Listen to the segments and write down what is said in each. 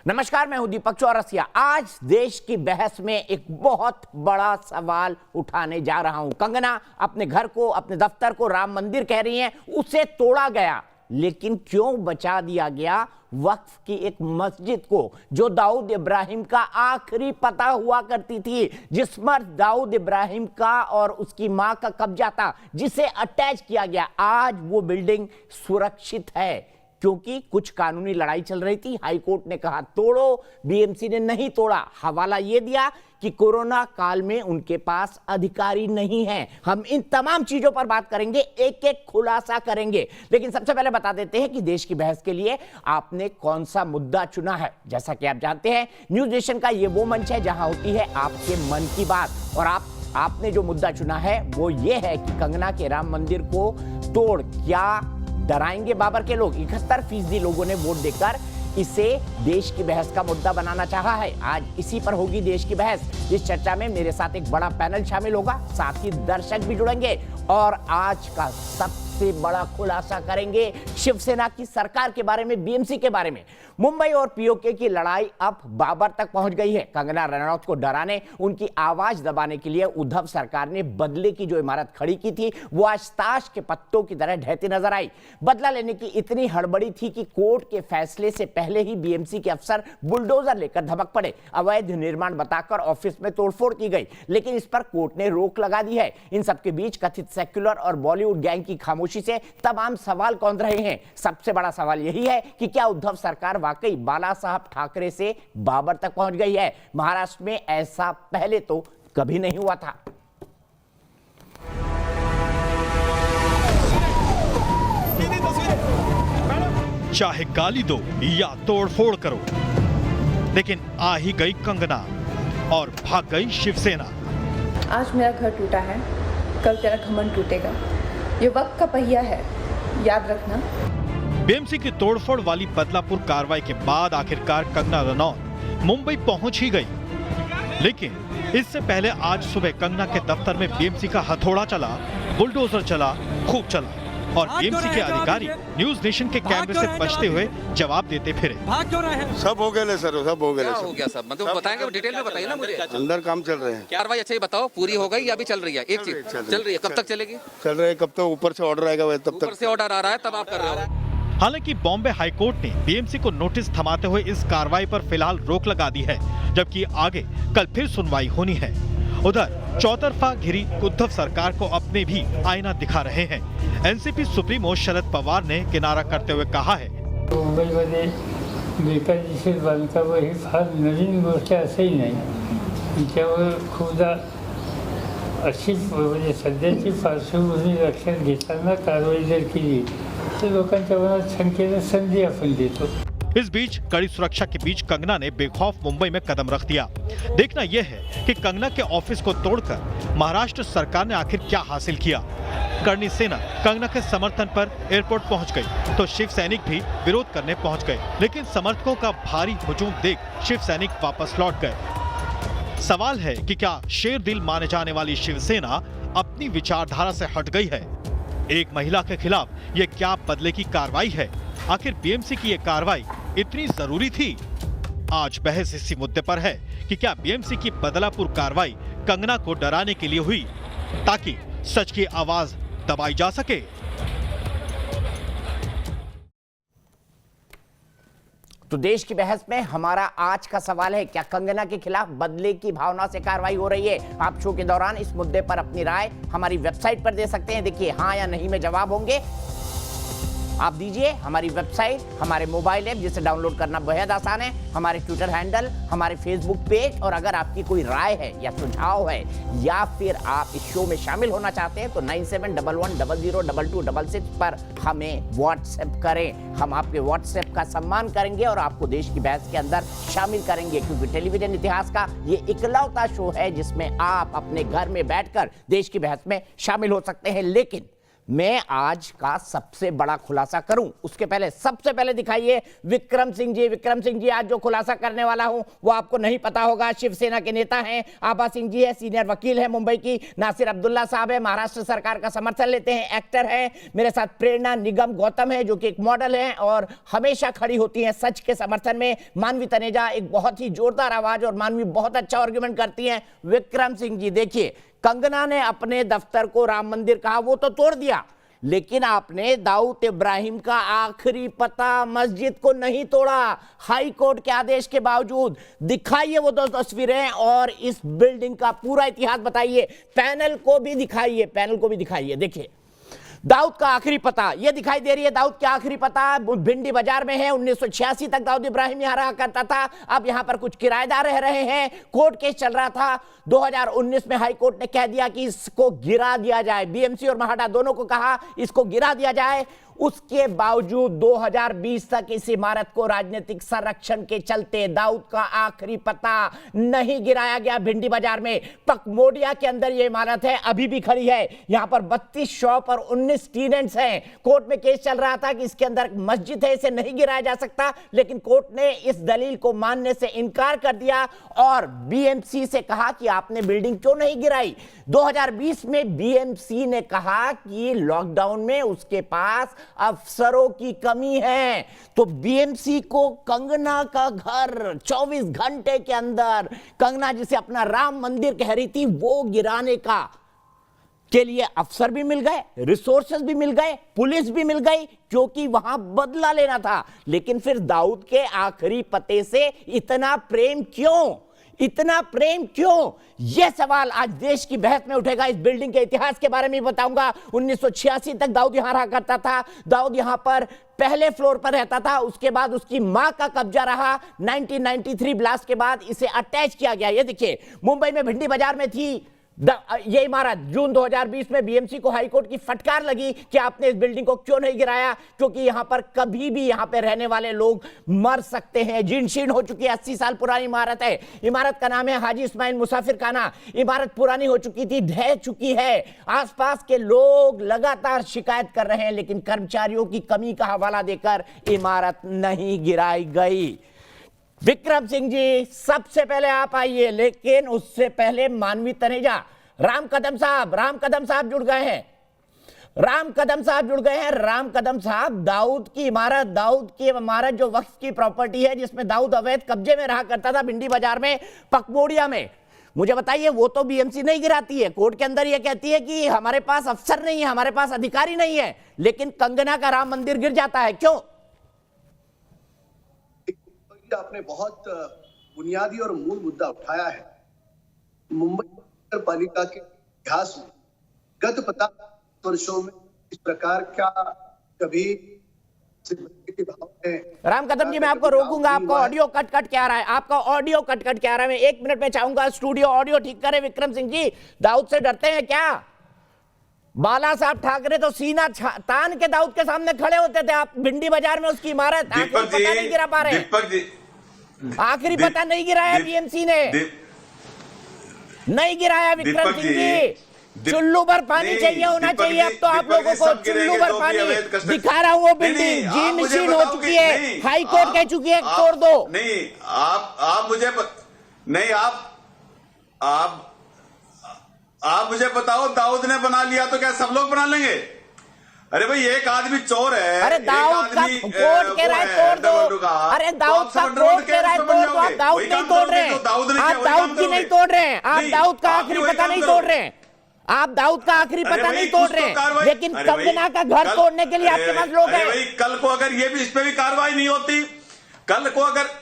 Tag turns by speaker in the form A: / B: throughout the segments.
A: नमस्कार, मैं हूं दीपक चौरसिया। आज देश की बहस में एक बहुत बड़ा सवाल उठाने जा रहा हूं। कंगना अपने घर को, अपने दफ्तर को राम मंदिर कह रही हैं, उसे तोड़ा गया, लेकिन क्यों बचा दिया गया वक्फ की एक मस्जिद को, जो दाऊद इब्राहिम का आखिरी पता हुआ करती थी, जिस पर दाऊद इब्राहिम का और उसकी मां का कब्जा था, जिसे अटैच किया गया। आज वो बिल्डिंग सुरक्षित है क्योंकि कुछ कानूनी लड़ाई चल रही थी। हाई कोर्ट ने कहा तोड़ो, बीएमसी ने नहीं तोड़ा। हवाला यह दिया कि कोरोना काल में उनके पास अधिकारी नहीं है। हम इन तमाम चीजों पर बात करेंगे, एक एक खुलासा करेंगे, लेकिन सबसे पहले बता देते हैं कि देश की बहस के लिए आपने कौन सा मुद्दा चुना है। जैसा कि आप जानते हैं, न्यूज नेशन का यह वो मंच है जहां होती है आपके मन की बात, और आपने जो मुद्दा चुना है वो ये है कि कंगना के राम मंदिर को तोड़ क्या डराएंगे बाबर के लोग। 71% लोगों ने वोट देकर इसे देश की बहस का मुद्दा बनाना चाहा है। आज इसी पर होगी देश की बहस। इस चर्चा में मेरे साथ एक बड़ा पैनल शामिल होगा, साथ ही दर्शक भी जुड़ेंगे, और आज का सबसे बड़ा खुलासा करेंगे शिवसेना की सरकार के बारे में, बीएमसी के बारे में। मुंबई और पीओके की लड़ाई अब बाबर तक पहुंच गई है। कंगना रनौत को डराने, उनकी आवाज दबाने के लिए उद्धव सरकार ने बदले की जो इमारत खड़ी की थी, वो आज ताश के पत्तों की तरह ढहती नजर आई। बदला लेने की इतनी हड़बड़ी थी कि कोर्ट के फैसले से पहले ही बीएमसी के अफसर बुलडोजर लेकर धमक पड़े। अवैध निर्माण बताकर ऑफिस में तोड़फोड़ की गई, लेकिन इस पर कोर्ट ने रोक लगा दी है। इन सबके बीच कथित सेक्युलर और बॉलीवुड गैंग की खामोशी से तमाम सवाल कौंध रहे हैं। सबसे बड़ा सवाल यही है कि क्या उद्धव सरकार वाकई बाला साहब ठाकरे से बाबर तक पहुंच गई है। महाराष्ट्र में ऐसा पहले तो कभी नहीं हुआ था।
B: चाहे गाली दो या तोड़फोड़ करो, लेकिन आ ही गई कंगना और भाग गई शिवसेना।
C: आज मेरा घर टूटा है, कल तेरा घमंड टूटेगा। ये वक्त का पहिया है, याद रखना।
B: बीएमसी की तोड़फोड़ वाली बदलापुर कार्रवाई के बाद आखिरकार कंगना रनौत मुंबई पहुंच ही गई, लेकिन इससे पहले आज सुबह कंगना के दफ्तर में बीएमसी का हथौड़ा चला, बुलडोजर चला, खूब चला, और बीएमसी के अधिकारी न्यूज नेशन के कैमरे से बचते हुए जवाब देते फिरे।
D: भाग क्यों रहे हैं?
E: सब हो गए सर, सब हो गए।
D: क्या हो गया सब? मतलब बताएंगे, डिटेल में बताइए ना मुझे।
E: अंदर काम चल रहे हैं।
D: कार्रवाई अच्छा ही बताओ, पूरी हो गई या अभी चल रही है? एक चीज चल रही है, कब तक चलेगी?
E: चल रहे हैं, कब तक ऊपर से ऑर्डर आएगा तब
D: ऊपर
E: तक।
D: से ऑर्डर आ रहा है तब आप कर रहे हो।
B: हालांकि बॉम्बे हाईकोर्ट ने बीएमसी को नोटिस थमाते हुए इस कार्रवाई पर फिलहाल रोक लगा दी है, जबकि आगे कल फिर सुनवाई होनी है। उधर चौतरफा घिरी उद्धव सरकार को अपने भी आईना दिखा रहे हैं। एनसीपी सुप्रीमो शरद पवार ने किनारा करते हुए कहा है,
F: मुंबईमध्ये बेकायदेशीर बांधकाम ही फार नवीन गोष्ट असंही नाही। त्याच्यावर खूपदा अशी म्हणजे सध्याची पार्श्वभूमी लक्षात घेताना कारवाई जर केली तर लोकांच्या मनात शंकेला संधी आपण देतो।
B: इस बीच कड़ी सुरक्षा के बीच कंगना ने बेखौफ मुंबई में कदम रख दिया। देखना यह है कि कंगना के ऑफिस को तोड़कर महाराष्ट्र सरकार ने आखिर क्या हासिल किया। करणी सेना कंगना के समर्थन पर एयरपोर्ट पहुंच गई, तो शिव सैनिक भी विरोध करने पहुंच गए, लेकिन समर्थकों का भारी हुजूम देख शिव सैनिक वापस लौट गए। सवाल है कि क्या शेर दिल माने जाने वाली शिवसेना अपनी विचारधारा से हट गई है? एक महिला के खिलाफ ये क्या बदले की कार्रवाई है? आखिर बीएमसी की ये कार्रवाई इतनी जरूरी थी? आज बहस इसी मुद्दे पर है कि क्या बीएमसी की बदलापुर कार्रवाई कंगना को डराने के लिए हुई, ताकि सच की आवाज दबाई जा सके।
A: तो देश की बहस में हमारा आज का सवाल है, क्या कंगना के खिलाफ बदले की भावना से कार्रवाई हो रही है? आप शो के दौरान इस मुद्दे पर अपनी राय हमारी वेबसाइट पर दे सकते हैं। देखिए, हाँ या नहीं में जवाब होंगे, आप दीजिए। हमारी वेबसाइट, हमारे मोबाइल ऐप जिसे डाउनलोड करना बेहद आसान है, हमारे ट्विटर हैंडल, हमारे फेसबुक पेज, और अगर आपकी कोई राय है या सुझाव है या फिर आप इस शो में शामिल होना चाहते हैं तो 9711002266 पर हमें व्हाट्सएप करें। हम आपके व्हाट्सएप का सम्मान करेंगे और आपको देश की बहस के अंदर शामिल करेंगे, क्योंकि टेलीविजन इतिहास का ये इकलौता शो है जिसमें आप अपने घर में बैठकर देश की बहस में शामिल हो सकते हैं। लेकिन मैं आज का सबसे बड़ा खुलासा करूं उसके पहले सबसे पहले दिखाइए विक्रम सिंह जी। विक्रम सिंह जी, आज जो खुलासा करने वाला हूं वो आपको नहीं पता होगा। शिवसेना के नेता हैं, आभा सिंह जी है, सीनियर वकील है मुंबई की। नासिर अब्दुल्ला साहब है, महाराष्ट्र सरकार का समर्थन लेते हैं, एक्टर है। मेरे साथ प्रेरणा निगम गौतम है जो कि एक मॉडल है और हमेशा खड़ी होती है सच के समर्थन में। मानवी तनेजा, एक बहुत ही जोरदार आवाज और मानवी बहुत अच्छा आर्गुमेंट करती है। विक्रम सिंह जी, देखिए कंगना ने अपने दफ्तर को राम मंदिर कहा, वो तो तोड़ दिया, लेकिन आपने दाऊद इब्राहिम का आखिरी पता मस्जिद को नहीं तोड़ा। हाई कोर्ट के आदेश के बावजूद दिखाइए वो दो तस्वीरें और इस बिल्डिंग का पूरा इतिहास बताइए। पैनल को भी दिखाइए, पैनल को भी दिखाइए। देखिए दाऊद का आखिरी पता ये दिखाई दे रही है। दाऊद का आखिरी पता भिंडी बाजार में है। 1986 तक दाऊद इब्राहिम यहां रहा करता था। अब यहां पर कुछ किराएदार रह रहे हैं। कोर्ट केस चल रहा था। 2019 में हाई कोर्ट ने कह दिया कि इसको गिरा दिया जाए। बीएमसी और महाडा दोनों को कहा इसको गिरा दिया जाए। उसके बावजूद 2020 तक इस इमारत को राजनीतिक संरक्षण के चलते दाऊद का आखिरी पता नहीं गिराया गया। भिंडी बाजार में पकमोडिया के अंदर यह इमारत है, अभी भी खड़ी है। यहां पर 32 शॉप और 19 टेनेंट्स हैं। कोर्ट में केस चल रहा था कि इसके अंदर मस्जिद है, इसे नहीं गिराया जा सकता, लेकिन कोर्ट ने इस दलील को मानने से इनकार कर दिया और बीएमसी से कहा कि आपने बिल्डिंग क्यों नहीं गिराई। 2020 में बीएमसी ने कहा कि लॉकडाउन में उसके पास अफसरों की कमी है, तो बीएमसी को कंगना का घर 24 घंटे के अंदर, कंगना जिसे अपना राम मंदिर कह रही थी, वो गिराने का के लिए अफसर भी मिल गए, रिसोर्सेज भी मिल गए, पुलिस भी मिल गई, क्योंकि वहां बदला लेना था। लेकिन फिर दाऊद के आखिरी पते से इतना प्रेम क्यों, इतना प्रेम क्यों? यह सवाल आज देश की बहस में उठेगा। इस बिल्डिंग के इतिहास के बारे में बताऊंगा। 1986 तक दाऊद यहां रहा करता था। दाऊद यहां पर पहले फ्लोर पर रहता था, उसके बाद उसकी मां का कब्जा रहा। 1993 ब्लास्ट के बाद इसे अटैच किया गया। ये देखिए मुंबई में भिंडी बाजार में थी ये इमारत। जून 2020 में बीएमसी को हाईकोर्ट की फटकार लगी कि आपने इस बिल्डिंग को क्यों नहीं गिराया, क्योंकि यहां पर कभी भी यहां पर रहने वाले लोग मर सकते हैं। जीर्ण हो चुकी है, 80 साल पुरानी इमारत है। इमारत का नाम है हाजी इस्माइल मुसाफिर खाना। इमारत पुरानी हो चुकी थी, ढह चुकी है। आसपास के लोग लगातार शिकायत कर रहे हैं, लेकिन कर्मचारियों की कमी का हवाला देकर इमारत नहीं गिराई गई। विक्रम सिंह जी, सबसे पहले आप आइए, लेकिन उससे पहले मानवी तनेजा, राम कदम साहब जुड़ गए हैं। राम कदम साहब, दाऊद की इमारत जो वक्फ की प्रॉपर्टी है, जिसमें दाऊद अवैध कब्जे में रहा करता था भिंडी बाजार में, पकमोडिया में, मुझे बताइए वो तो बीएमसी नहीं गिराती है। कोर्ट के अंदर ये कहती है कि हमारे पास अफसर नहीं है, हमारे पास अधिकारी नहीं है, लेकिन कंगना का राम मंदिर गिर जाता है, क्यों?
G: आपने बहुत बुनियादी और मूल मुद्दा उठाया है। मुंबई नगर पालिका के इतिहास में गत 50 वर्षों में इस प्रकार का कभी
A: राम कदम जी, मैं आपको रोकूंगा। आपका ऑडियो कट क्या आ रहा है। मैं 1 मिनट में चाहूंगा स्टूडियो ऑडियो ठीक करे। विक्रम सिंह जी, दाऊद से डरते हैं क्या? बाला साहब ठाकरे तो सीना तान के दाऊद के सामने खड़े होते थे। आप भिंडी बाजार में उसकी इमारत पता नहीं गिरा पा रहे। आखिरी पता नहीं गिराया बीएमसी ने, नहीं गिराया। विक्रम सिंह जी, चुल्लू भर पानी चाहिए होना चाहिए अब तो आप लोगों को। चुल्लू भर पानी दिखा रहा हूं, वो बिल्डिंग जी मशीन हो चुकी है, हाई कोर्ट कह चुकी है तोड़ दो।
H: नहीं, आप मुझे नहीं, आप मुझे बताओ, दाऊद ने बना लिया तो क्या सब लोग बना लेंगे? अरे भाई, एक आदमी चोर है,
A: अरे दाऊद का कोर्ट कह रहा है तोड़ दो। अरे दाऊद का कोर्ट कह रहा है तोड़ दो। आप दाऊद नहीं तोड़ रहे हैं, आप दाऊद की नहीं तोड़ रहे हैं, आप दाऊद का आखिरी पता नहीं तोड़ रहे हैं, आप दाऊद का आखिरी पता नहीं तोड़ रहे हैं, लेकिन कंगना का घर तोड़ने के लिए आपके पास लोग हैं।
H: कल को अगर ये भी, इस पे भी कार्रवाई नहीं होती, कल को अगर,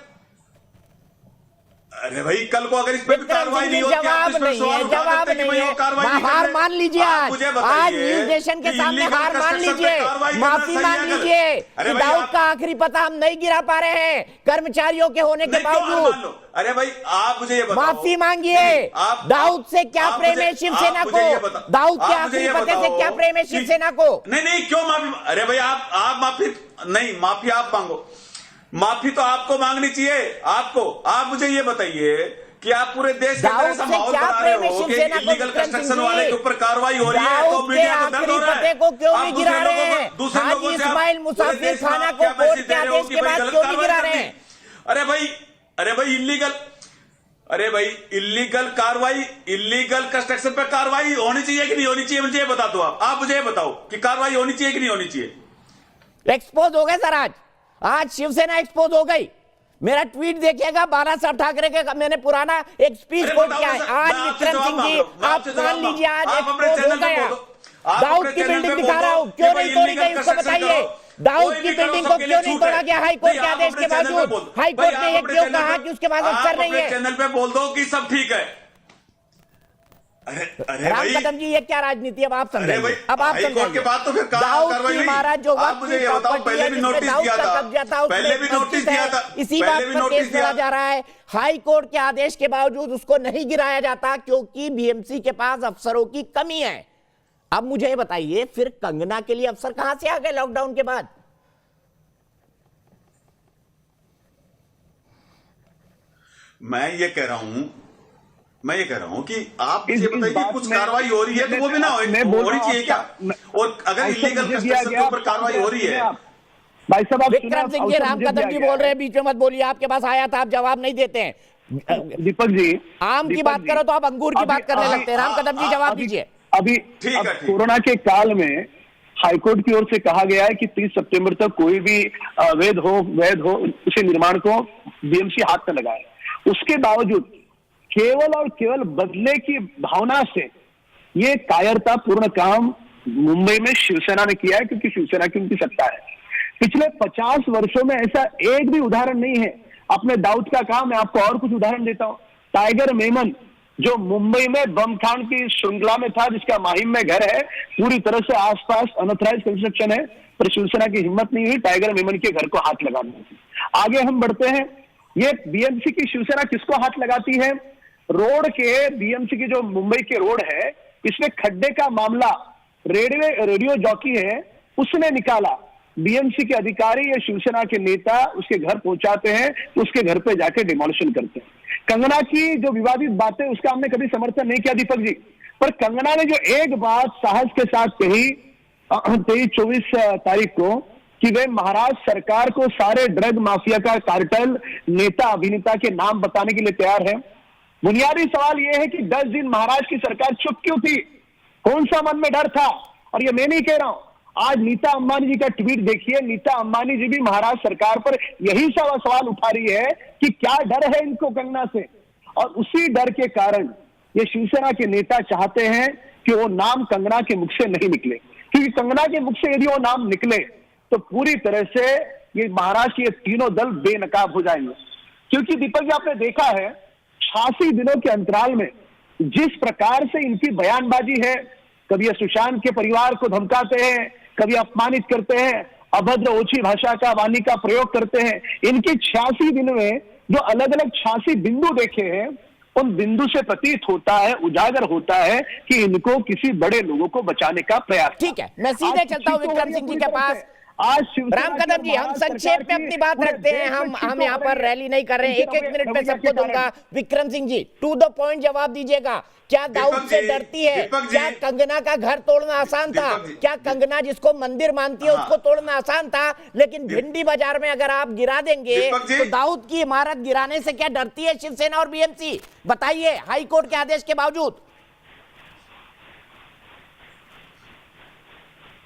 H: अरे भाई, कल को अगर इस पे भी कार्रवाई नहीं होती,
A: जवाब नहीं है, हार मान लीजिए। आज न्यूज नेशन के सामने हार मान लीजिए, माफी मांग लीजिए कि दाऊद का आखिरी पता हम नहीं गिरा पा रहे हैं कर्मचारियों के होने के बावजूद।
H: अरे भाई, आप मुझे ये बताओ,
A: माफी मांगिए। दाऊद से क्या प्रेम है शिवसेना को? दाऊद के आखिरी पते से क्या प्रेम है शिवसेना को?
H: नहीं, क्यों माफी? अरे भाई, आप माफी नहीं, माफी आप मांगो। माफी तो आपको मांगनी चाहिए। आपको, आप मुझे ये बताइए कि आप पूरे देश के अंदर ऐसा माहौल बना रहे हो कि इलीगल कंस्ट्रक्शन वाले के ऊपर कार्रवाई हो रही है तो मीडिया को दर्द हो रहा है।
A: को क्यों नहीं गिरा रहे हैं?
H: दूसरे लोगों से
A: इस्माइल मुसाफिर खाना को कोर्ट के आदेश के बाद क्यों नहीं गिरा रहे हैं?
H: अरे भाई इलीगल कार्रवाई, इलीगल कंस्ट्रक्शन पे कार्रवाई होनी चाहिए कि नहीं होनी चाहिए, मुझे बता दो। आप मुझे बताओ कि कार्रवाई होनी चाहिए कि नहीं होनी चाहिए।
A: एक्सपोज हो गए सर, आज शिवसेना एक्सपोज हो गई। मेरा ट्वीट देखिएगा, बाला साहब ठाकरे के मैंने पुराना एक स्पीच कोट किया है। आज विक्रम सिंह जी आप मान लीजिए, आज एक्सपोज हो गया। दाऊद की बिल्डिंग दिखा रहा हूं, क्यों नहीं तोड़ी गई उसको बताइए। दाऊद की बिल्डिंग को क्यों नहीं तोड़ा गया हाईकोर्ट के आदेश के बावजूद? हाईकोर्ट ने ये क्यों कहा कि उसके पास अफसर नहीं है?
H: चैनल पे बोल दो कि सब ठीक है। अरे
A: राम कदम जी, ये क्या राजनीति? अब आप समझेंगे, अब आप
H: हाईकोर्ट के बाद तो फिर
A: दाऊद की महाराज जो
H: आप मुझे ये बताओ, पहले भी नोटिस दिया था, पहले भी नोटिस दिया था,
A: इसी बात पर केस लड़ा जा रहा है। हाईकोर्ट के आदेश के बावजूद उसको नहीं गिराया जाता क्योंकि बीएमसी के पास अफसरों की कमी है। अब मुझे बताइए, फिर कंगना के लिए अफसर कहां से आ गए लॉकडाउन के बाद?
H: मैं ये कह रहा हूं कि आप मुझे बताइए, कुछ कार्रवाई हो रही है तो वो भी ना होनी चाहिए क्या? और अगर इलीगल कंस्ट्रक्शन के ऊपर कार्रवाई हो रही है,
I: भाई साहब आप
A: विक्रम सिंह जी, राम कदम जी बोल रहे हैं, बीच में मत बोलिए। आपके पास आया था, आप जवाब नहीं देते हैं।
I: दीपक जी,
A: आम की बात करो तो आप अंगूर की बात करने लगते हैं। राम कदम जी जवाब दीजिए।
I: अभी कोरोना के काल में हाईकोर्ट की ओर से कहा गया है कि 30 सितंबर तक कोई भी वैध हो उसे निर्माण को बीएमसी हाथ में लगाए। उसके बावजूद केवल और केवल बदले की भावना से ये कायरतापूर्ण काम मुंबई में शिवसेना ने किया है, क्योंकि शिवसेना की उनकी सत्ता है। पिछले 50 वर्षों में ऐसा एक भी उदाहरण नहीं है। अपने दाऊद का काम, मैं आपको और कुछ उदाहरण देता हूं। टाइगर मेमन जो मुंबई में बम कांड की श्रृंखला में था, जिसका माहिम में घर है, पूरी तरह से आसपास अनऑथराइज कंस्ट्रक्शन है, पर शिवसेना की हिम्मत नहीं हुई टाइगर मेमन के घर को हाथ लगाने की। आगे हम बढ़ते हैं। ये बीएमसी की शिवसेना किसको हाथ लगाती है? रोड के, बीएमसी की जो मुंबई के रोड है, इसमें खड्डे का मामला रेडियो जॉकी है, उसने निकाला। बीएमसी के अधिकारी या शिवसेना के नेता उसके घर पहुंचाते हैं, उसके घर पे जाके डिमोलिशन करते हैं। कंगना की जो विवादित बातें, उसका हमने कभी समर्थन नहीं किया दीपक जी, पर कंगना ने जो एक बात साहस के साथ कही 23-24 तारीख को कि वे महाराष्ट्र सरकार को सारे ड्रग माफिया का कार्टेल नेता अभिनेता के नाम बताने के लिए तैयार है। बुनियादी सवाल यह है कि 10 दिन महाराष्ट्र की सरकार चुप क्यों थी? कौन सा मन में डर था? और ये मैं नहीं कह रहा हूं, आज नीता अंबानी जी का ट्वीट देखिए। नीता अंबानी जी भी महाराष्ट्र सरकार पर यही सवाल उठा रही है कि क्या डर है इनको कंगना से, और उसी डर के कारण ये शिवसेना के नेता चाहते हैं कि वो नाम कंगना के मुख से नहीं निकले, क्योंकि कंगना के मुख से यदि वो नाम निकले तो पूरी तरह से ये महाराष्ट्र के तीनों दल बेनकाब हो जाएंगे। क्योंकि दीपक जी, आपने देखा है 86 दिनों के अंतराल में जिस प्रकार से इनकी बयानबाजी है, कभी ये सुशांत के परिवार को धमकाते हैं, कभी अपमानित करते हैं, अभद्र ओछी भाषा का वाणी का प्रयोग करते हैं। इनके 86 दिन में जो अलग अलग 86 बिंदु देखे हैं, उन बिंदु से प्रतीत होता है, उजागर होता है कि इनको किसी बड़े लोगों को बचाने का प्रयास।
A: ठीक है, मैं सीधे चलता हूं विक्रम सिंह जी के पास।
I: आज
A: राम कदम जी, हम संक्षेप में अपनी बात रखते हैं, हम यहाँ पर रैली नहीं कर रहे हैं। एक मिनट में सबको दूंगा। Vikram Singh ji, to the point जवाब दीजिएगा। क्या दाऊद से डरती है? क्या कंगना का घर तोड़ना आसान था? क्या कंगना जिसको मंदिर मानती है उसको तोड़ना आसान था? लेकिन भिंडी बाजार में अगर आप गिरा देंगे तो दाऊद की इमारत गिराने से क्या डरती है शिवसेना और बीएमसी? बताइए, हाईकोर्ट के आदेश के बावजूद।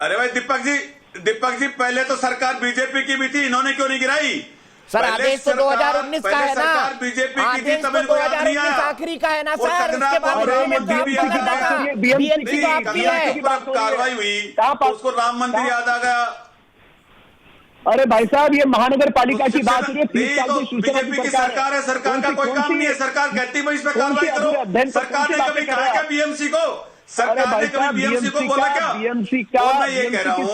H: अरे भाई दीपक जी, पहले तो सरकार बीजेपी की भी थी, इन्होंने क्यों नहीं गिराई?
A: सर, आदेश तो 2019 का है ना,
H: बीजेपी की
A: आदेश तो 2019 आखिरी का है ना सर। उसके बाद बीएमसी तो आपकी है।
H: कार्रवाई हुई, उसको राम मंदिर याद आ गया।
I: अरे भाई साहब, ये महानगर पालिका की बात हो रही है।
H: बीजेपी की सरकार है, सरकार का कोई काम नहीं है। सरकार कहती भाई इस पर कार्रवाई करो। सरकार ने कभी कहा क्या बीएमसी को? सरकार ने कभी बीएमसी को बोला क्या?
I: बीएमसी का,
H: मैं ये कह रहा हूँ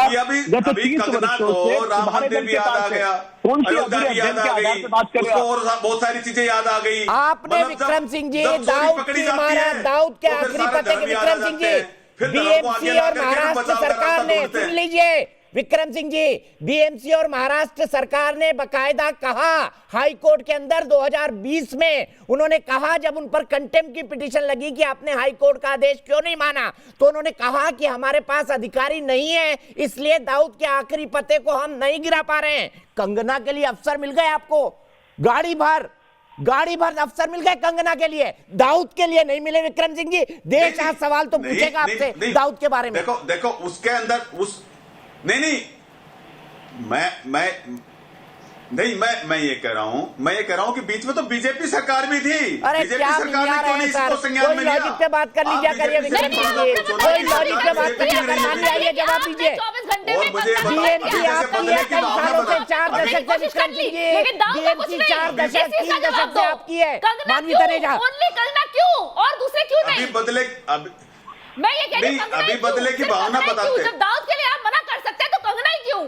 H: कि अभी कंगना को राम मंदिर भी याद आ गया, अयोध्या भी याद आ गई, उसको और बहुत सारी चीजें याद आ गई।
A: आपने विक्रम सिंह जी, दाऊद की इमारत, दाऊद के आखिरी पते के विक्रम सिंह जी, बीएमसी और महाराष्ट्र सरकार ने, सुन लीजिए, विक्रम सिंह जी, बीएमसी और महाराष्ट्र सरकार ने बकायदा कहा हाई कोर्ट के अंदर 2020 में, उन्होंने कहा जब उन पर कंटेम्प्ट की पिटीशन लगी कि आपने हाई कोर्ट का आदेश क्यों नहीं माना, तो उन्होंने कहा कि हमारे पास अधिकारी नहीं है, इसलिए दाऊद के आखिरी पते को हम नहीं गिरा पा रहे हैं। कंगना के लिए अफसर मिल गए आपको, गाड़ी भर अफसर मिल गए कंगना के लिए, दाऊद के लिए नहीं मिले। विक्रम सिंह जी, देश आज सवाल तो पूछेगा आपसे दाऊद के बारे में।
H: देखो उसके अंदर नहीं मैं ये कह रहा हूं कि बीच में तो बीजेपी सरकार भी थी।
A: अरे
H: बीजेपी सरकार ने क्यों नहीं इसको संज्ञान में लिया?
A: लॉजिक पे बात कर लीजिए, करिए विक्रम सिंह जी, कोई लॉजिक पे बात करिए, मान आइए, जवाब दीजिए। बीएमसी आपकी है कई सालों से, 4 दशक से विक्रम सिंह जी, बीएमसी 4 दशक 3 दशक से आपकी है, मानवी तनेजा।
J: क्यों और दूसरे क्यों नहीं?
H: अभी बदले,
J: मैं ये कह रही हूं,
H: अभी बदले की भावना बताते।
J: जब दाऊद के लिए आप मना कर सकते हैं तो कंगना ही क्यों?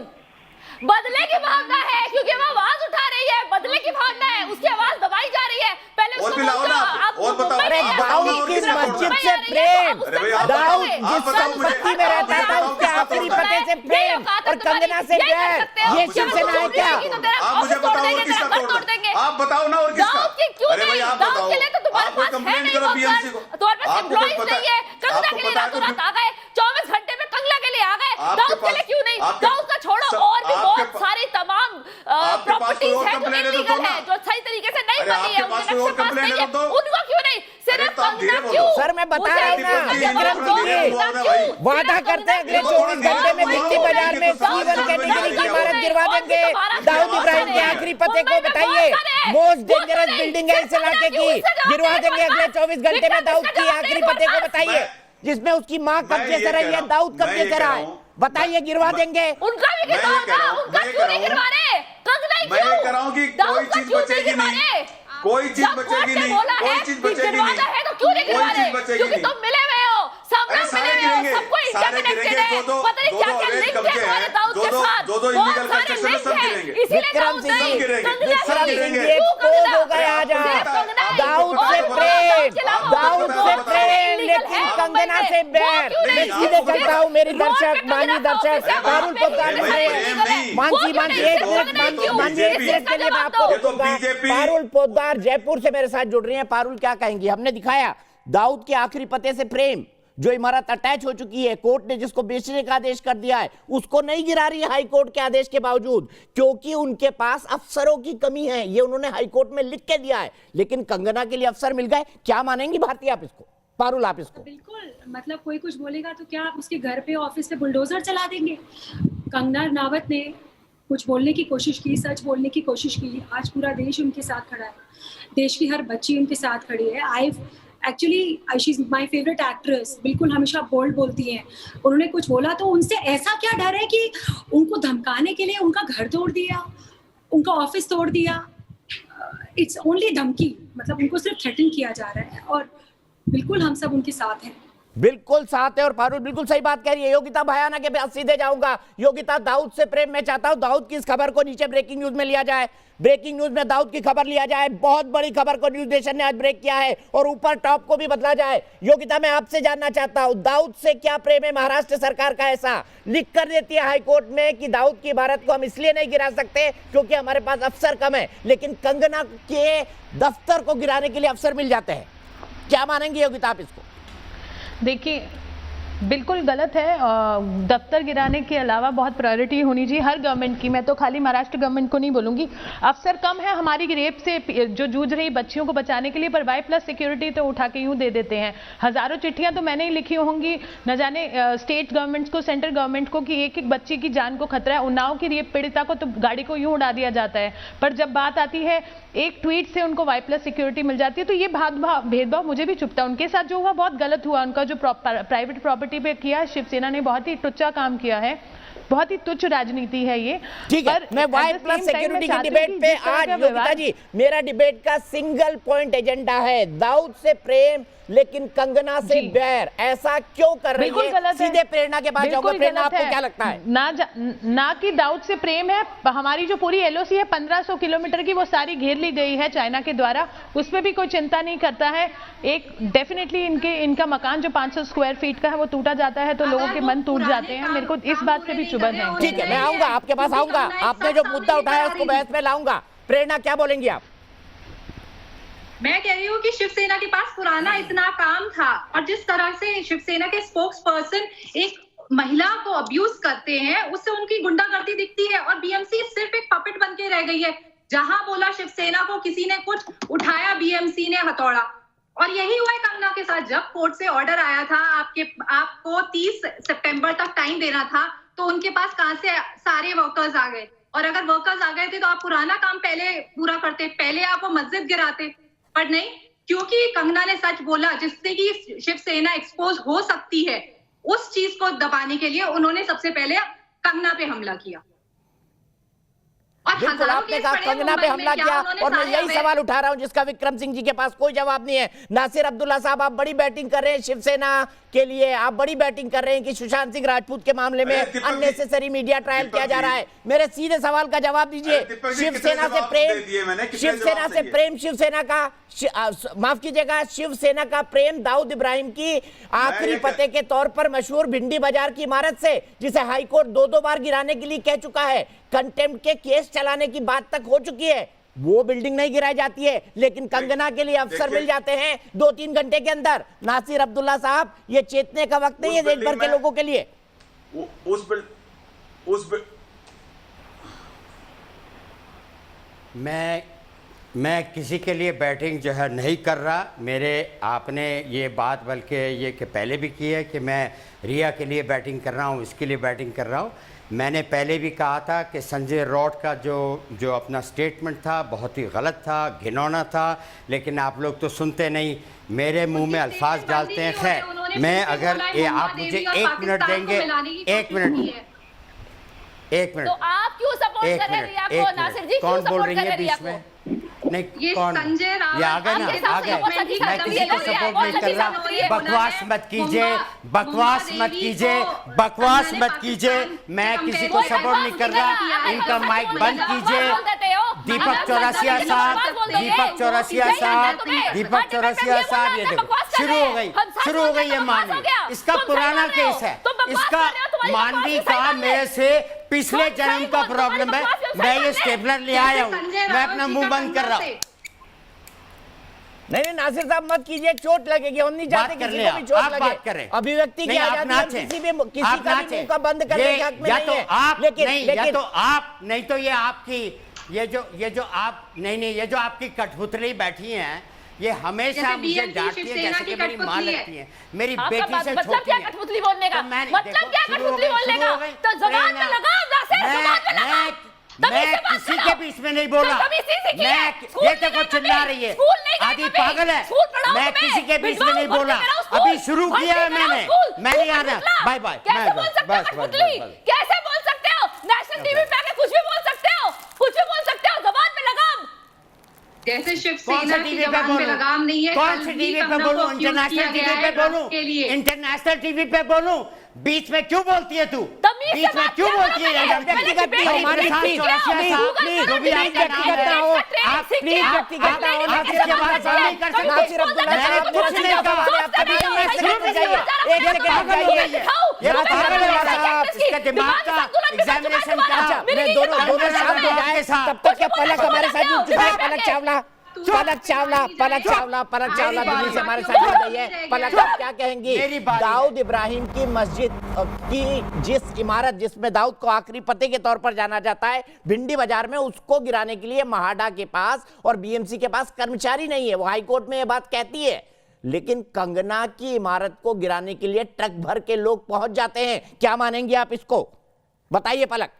J: बदले की भावना है, क्योंकि वो आवाज उठा रही है, बदले की भावना है, उसकी आवाज दबाई जा रही है। पहले
H: और भी लाओ ना, और बताओ।
A: अरे दाऊद की मस्जिद से प्रेम, दाऊद जिस संपत्ति में रहता था उसके आखिरी पते से प्रेम, और कंगना से प्यार, ये शिवसेना है क्या?
H: आप मुझे बताओ और किसका तोड़ देंगे? आप बताओ ना और किसका? अरे भाई आप बताओ, आप कोई कंप्लेंट करो बीएमसी को।
J: तुम्हारे पास एम्प्लॉइज नहीं है, कंगना के लिए रातों रात आ गए, 24 घंटे में कंगना के लिए आ गए, दाऊद के लिए क्यों नहीं? दाऊद का छोड़ो, और भी बहुत सारी तमाम प्रॉपर्टीज है जो इलीगल है, जो सही तरीके से नहीं बनी है, उनके नक्शे पास नहीं है, उनको क्यों नहीं? सिर्फ कंगना क्यों?
A: सर मैं बता रहा हूं ना विक्रम सिंह जी, वादा करते हैं अगले 24 घंटे में बिक्की बाजार में C1 कैटेगरी की इमारत गिरवा देंगे। दाऊद इब्राहिम के आखिरी पते को बताइए, मोस्ट डेंजरस बिल्डिंग है इस इलाके की, गिरवा देंगे अगले 24 घंटे में। दाऊद की आखिरी पते को बताइए, जिसमें उसकी माँ कब्जे से रही है, दाऊद कब्जे से रहा है, बताइए गिरवा देंगे।
J: उनका भी गिरवाओ, उनका क्यों नहीं गिरवा रहे? कंगना ही क्यों?
H: मैं ये कह रहा हूं कि कोई चीज बचेगी नहीं, कोई चीज बचेगी नहीं, कोई चीज बचेगी नहीं,
J: है तो क्यों नहीं गिरवा रहे? क्योंकि तुम मिले हुए हो, सब लोग मिले हुए हो, सबको इंटरकनेक्टेड है, पता नहीं क्या क्या लिंक है हमारे दाऊद के साथ,
H: दो इलीगल कंस्ट्रक्शन सब गिरेंगे।
J: इसीलिए दाऊद नहीं,
A: विक्रम सिंह जी एक्सपोज हो गए आज दाऊद से प्रेम, दाऊद से प्रेम लेकिन कंगना से बैर। मैं सीधे चलता हूँ, मेरी दर्शक मानी दर्शक पारुल पोद्दार मानसी एक मिनट के लिए मैं आपको रोकूंगा। पारुल पोद्दार जयपुर से मेरे साथ जुड़ रही हैं। पारुल क्या कहेंगी? हमने दिखाया दाऊद के आखिरी पते से प्रेम, जो इमारत अटैच हो चुकी है, कोर्ट ने जिसको बेचने का आदेश कर दिया है, उसको नहीं गिरा रही है हाई कोर्ट के आदेश के बावजूद, क्योंकि उनके पास अफसरों की कमी है, ये उन्होंने हाई कोर्ट में लिख के दिया है। लेकिन कंगना के लिए अफसर मिल गए, क्या मानेंगी भारतीय आप इसको? पारुल आप इसको?
K: बिल्कुल, मतलब कोई कुछ बोलेगा तो क्या आप उसके घर पे ऑफिस पे बुलडोजर चला देंगे? कंगना रनावत ने कुछ बोलने की कोशिश की, सच बोलने की कोशिश की, आज पूरा देश उनके साथ खड़ा है, देश की हर बच्ची उनके साथ खड़ी है। Actually she is my favourite actress, बिल्कुल हमेशा बोल्ड बोलती हैं। उन्होंने कुछ बोला तो उनसे ऐसा क्या डर है कि उनको धमकाने के लिए उनका घर तोड़ दिया, उनका ऑफिस तोड़ दिया? इट्स ओनली धमकी, मतलब उनको सिर्फ थ्रेटन किया जा रहा है, और बिल्कुल हम सब उनके साथ हैं,
A: बिल्कुल साथ है। और पारुल बिल्कुल सही बात कह रही है। योगिता भयाना के पास सीधे जाऊंगा। योगिता, दाऊद से प्रेम, मैं चाहता हूं दाऊद की इस खबर को नीचे ब्रेकिंग न्यूज में लिया जाए, ब्रेकिंग न्यूज में दाऊद की खबर लिया जाए। बहुत बड़ी खबर को न्यूज नेशन ने आज ब्रेक किया है, और ऊपर टॉप को भी बदला जाए। योगिता, मैं आपसे जानना चाहता हूं दाऊद से क्या प्रेम है? महाराष्ट्र सरकार का ऐसा लिख कर देती है हाईकोर्ट में कि दाऊद की इमारत को हम इसलिए नहीं गिरा सकते क्योंकि हमारे पास अफसर कम है, लेकिन कंगना के दफ्तर को गिराने के लिए अफसर मिल जाते हैं। क्या मानेंगे योगिता आप इसको?
L: देखिए, बिल्कुल गलत है। दफ्तर गिराने के अलावा बहुत प्रायोरिटी होनी चाहिए हर गवर्नमेंट की। मैं तो खाली महाराष्ट्र गवर्नमेंट को नहीं बोलूंगी, अफसर कम है हमारी रेप से जो जूझ रही बच्चियों को बचाने के लिए, पर Y+ सिक्योरिटी तो उठा के यूं दे देते हैं। हजारों चिट्ठियां तो मैंने ही लिखी होंगी, न जाने स्टेट गवर्नमेंट्स को, सेंट्रल गवर्नमेंट को, कि एक एक बच्ची की जान को खतरा है। उन्नाव की रेप पीड़िता को तो गाड़ी को यूं उड़ा दिया जाता है, पर जब बात आती है एक ट्वीट से उनको Y+ सिक्योरिटी मिल जाती है, तो ये भेदभाव मुझे भी चुभता है। उनके साथ जो हुआ बहुत गलत हुआ, उनका जो प्राइवेट प्रॉपर्टी पे किया, शिवसेना ने बहुत ही टुच्चा काम किया है, बहुत ही तुच्छ राजनीति है ये।
A: ठीक है, मैं Y+ सिक्योरिटी की डिबेट पे आज योगिता जी, मेरा डिबेट का सिंगल पॉइंट एजेंडा है दाऊद से प्रेम लेकिन कंगना से बैर। ऐसा क्यों कर रही है? सीधे प्रेरणा के पास जाऊंगा। प्रेरणा, आपको क्या लगता है?
L: ना कि दाऊद से प्रेम है, हमारी जो पूरी LOC है 1500 किलोमीटर की, वो सारी घेर ली गई है चाइना के द्वारा, उसमें भी कोई चिंता नहीं करता है। एक डेफिनेटली इनका मकान जो 500 स्क्वायर फीट का है वो टूटा जाता है तो लोगों के मन टूट जाते हैं। मेरे को इस बात से भी चुभ पॉसिबल है।
A: ठीक है, मैं आऊंगा आपके पास, आऊंगा। आपने जो मुद्दा उठाया उसको बहस में लाऊंगा। प्रेरणा, क्या बोलेंगी आप?
M: मैं कह रही हूँ कि शिवसेना के पास पुराना इतना काम था, और जिस तरह से शिवसेना के स्पोक्स पर्सन एक महिला को अब्यूज करते हैं, उससे उनकी गुंडागर्दी दिखती है, और बीएमसी सिर्फ एक पपेट बन के रह गई है। जहां बोला शिवसेना को किसी ने कुछ उठाया, बीएमसी ने हथौड़ा। और यही हुआ है कंगना के साथ। जब कोर्ट से ऑर्डर आया था आपको 30 सितंबर तक टाइम देना था, तो उनके पास कहां से सारे वर्कर्स आ गए? और अगर वर्कर्स आ गए थे तो आप पुराना काम पहले पूरा करते, पहले आप वो मस्जिद गिराते, पर नहीं, क्योंकि कंगना ने सच बोला जिससे कि शिवसेना एक्सपोज हो सकती है, उस चीज को दबाने के लिए उन्होंने सबसे पहले कंगना पे हमला किया।
A: बिल्कुल, आपने कहा कंगना पे हमला किया, और मैं यही सवाल उठा रहा हूं जिसका विक्रम सिंह जी के पास कोई जवाब नहीं है। नासिर अब्दुल्ला साहब, आप बड़ी बैटिंग कर रहे हैं शिवसेना के लिए, आप बड़ी बैटिंग कर रहे हैं कि सुशांत सिंह राजपूत के मामले में अननेसेसरी मीडिया ट्रायल किया जा रहा है। मेरे सीधे सवाल का जवाब दीजिए। शिवसेना से प्रेम, शिवसेना का माफ कीजिएगा, शिवसेना का प्रेम दाऊद इब्राहिम की आखिरी पते के तौर पर मशहूर भिंडी बाजार की इमारत से, जिसे हाईकोर्ट 2 बार गिराने के लिए कह चुका है, कंटेम्प्ट के केस चलाने की बात तक हो चुकी है, वो बिल्डिंग नहीं गिराई जाती है, लेकिन कंगना के लिए अफसर मिल जाते हैं 2-3 घंटे के अंदर। नासिर अब्दुल्ला साहब, ये चेतने का वक्त नहीं है देश भर के लोगों के लिए?
N: मैं किसी के लिए बैटिंग जो है नहीं कर रहा। मेरे आपने ये बात बल्कि ये कि पहले भी की है कि मैं रिया के लिए बैटिंग कर रहा हूँ, इसके लिए बैटिंग कर रहा हूँ। मैंने पहले भी कहा था कि संजय रॉड का जो अपना स्टेटमेंट था बहुत ही गलत था, घिनौना था, लेकिन आप लोग तो सुनते नहीं, मेरे मुंह में अल्फाज डालते हैं। खैर, मैं अगर आप मुझे 1 मिनट देंगे, 1 मिनट
J: तो आप क्यों सपोर्ट कर रहे हैं रिया को? नासिर जी,
N: कौन बोल रही है बीच में? नहीं, कौन? ये आ गए ना, आ गए। मैं किसी को सपोर्ट नहीं कर रहा। बकवास मत कीजिए, बकवास मत कीजिए, बकवास मत कीजिए। मैं किसी को सपोर्ट नहीं कर रहा। इनका माइक बंद कीजिए। दीपक चौरसिया साहब, दीपक चौरसिया साहब, दीपक चौरसिया साहब, ये देखो शुरू हो गई ये मानवी। इसका पुराना केस है, इसका मानवी का मेरे से पिछले जन्म का प्रॉब्लम है। मैं ये स्टेपलर ले आया हूँ, मैं अपना मुंह बंद कर रहा हूँ।
A: नहीं, नासिर साहब मत कीजिए, चोट लगेगी। हम नहीं चाहते किसी को भी चोट लगे। अभिव्यक्ति की आजादी किसी का भी मुंह का बंद करने के हक में नहीं है। लेकिन
N: या तो आप, नहीं तो ये आपकी ये जो आप नहीं, ये जो आपकी कठपुतली बैठी हैं, ये हमेशा मुझे डांटती है जैसे कि मेरी माँ लगती है, मेरी बेटी से छोटी है।
J: मतलब क्या कठपुतली बोलने का? मतलब क्या कठपुतली बोलने का? तो जुबान पे लगाम, नासिर, जुबान पे लगाम।
N: मैं किसी के बीच में नहीं बोला। मैं ये देखो चिल्ला रही है, आदि पागल है। मैं किसी के बीच में नहीं बोला, अभी शुरू किया है मैंने। मैं नहीं आना, बाय बाय।
J: कैसे बोल सकते हो? नेशनल टीवी पे आके कुछ भी बोल सकते हो, कुछ भी बोल सकते हो। जुबान पे लगाम।
M: जैसे शिवसेना की जुबान पे लगाम नहीं है।
N: कौन सी टीवी पे बोलूं? इंटरनेशनल टीवी पे बोलूं? इंटरनेशनल टीवी पे बोलूं? बीच में क्यों बोलती है तू? बीच में क्यों बोलती है?
A: व्यक्तिगत नहीं, हमारे साथ प्लीज जो भी आप व्यक्तिगत ना हो, आप प्लीज व्यक्तिगत ना हो। नासिर अब्दुल्ला साहब, कुछ नहीं कहा। अभी मैं स्क्रिप्ट में जाइए, 1 सेकंड जाइए। नासिर अब्दुल्ला साहब,
N: इसका दिमाग का एग्जामिनेशन करा।
A: मैं दोनों साथ में जाए, तब तक क्या पलक हमारे साथ जुड़ चुकी है? पलक चावला दिल्ली से हमारे साथ जुड़ गई है। पलक, आप क्या कहेंगी? दाऊद इब्राहिम की मस्जिद की जिस इमारत जिसमें दाऊद को आखिरी पते के तौर पर जाना जाता है, भिंडी बाजार में, उसको गिराने के लिए महाडा के पास और बीएमसी के पास कर्मचारी नहीं है। वो हाईकोर्ट में ये बात कहती है, लेकिन कंगना की इमारत को गिराने के लिए ट्रक भर के लोग पहुंच जाते हैं। क्या मानेंगे आप इसको? बताइए पलक।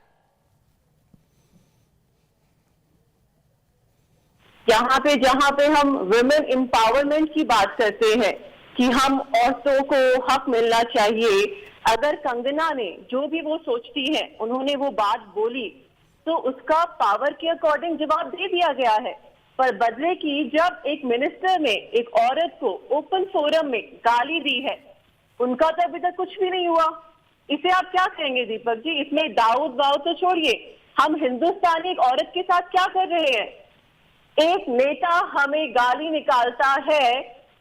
O: जहाँ पे हम वुमेन एम्पावरमेंट की बात करते हैं कि हम औरतों को हक मिलना चाहिए, अगर कंगना ने जो भी वो सोचती है उन्होंने वो बात बोली तो उसका पावर के अकॉर्डिंग जवाब दे दिया गया है। पर बदले की जब एक मिनिस्टर ने एक औरत को ओपन फोरम में गाली दी है, उनका तो अभी तक कुछ भी नहीं हुआ। इसे आप क्या कहेंगे दीपक जी? इसमें दाऊद वाऊद तो छोड़िए, हम हिंदुस्तानी एक औरत के साथ क्या कर रहे हैं? एक नेता हमें गाली निकालता है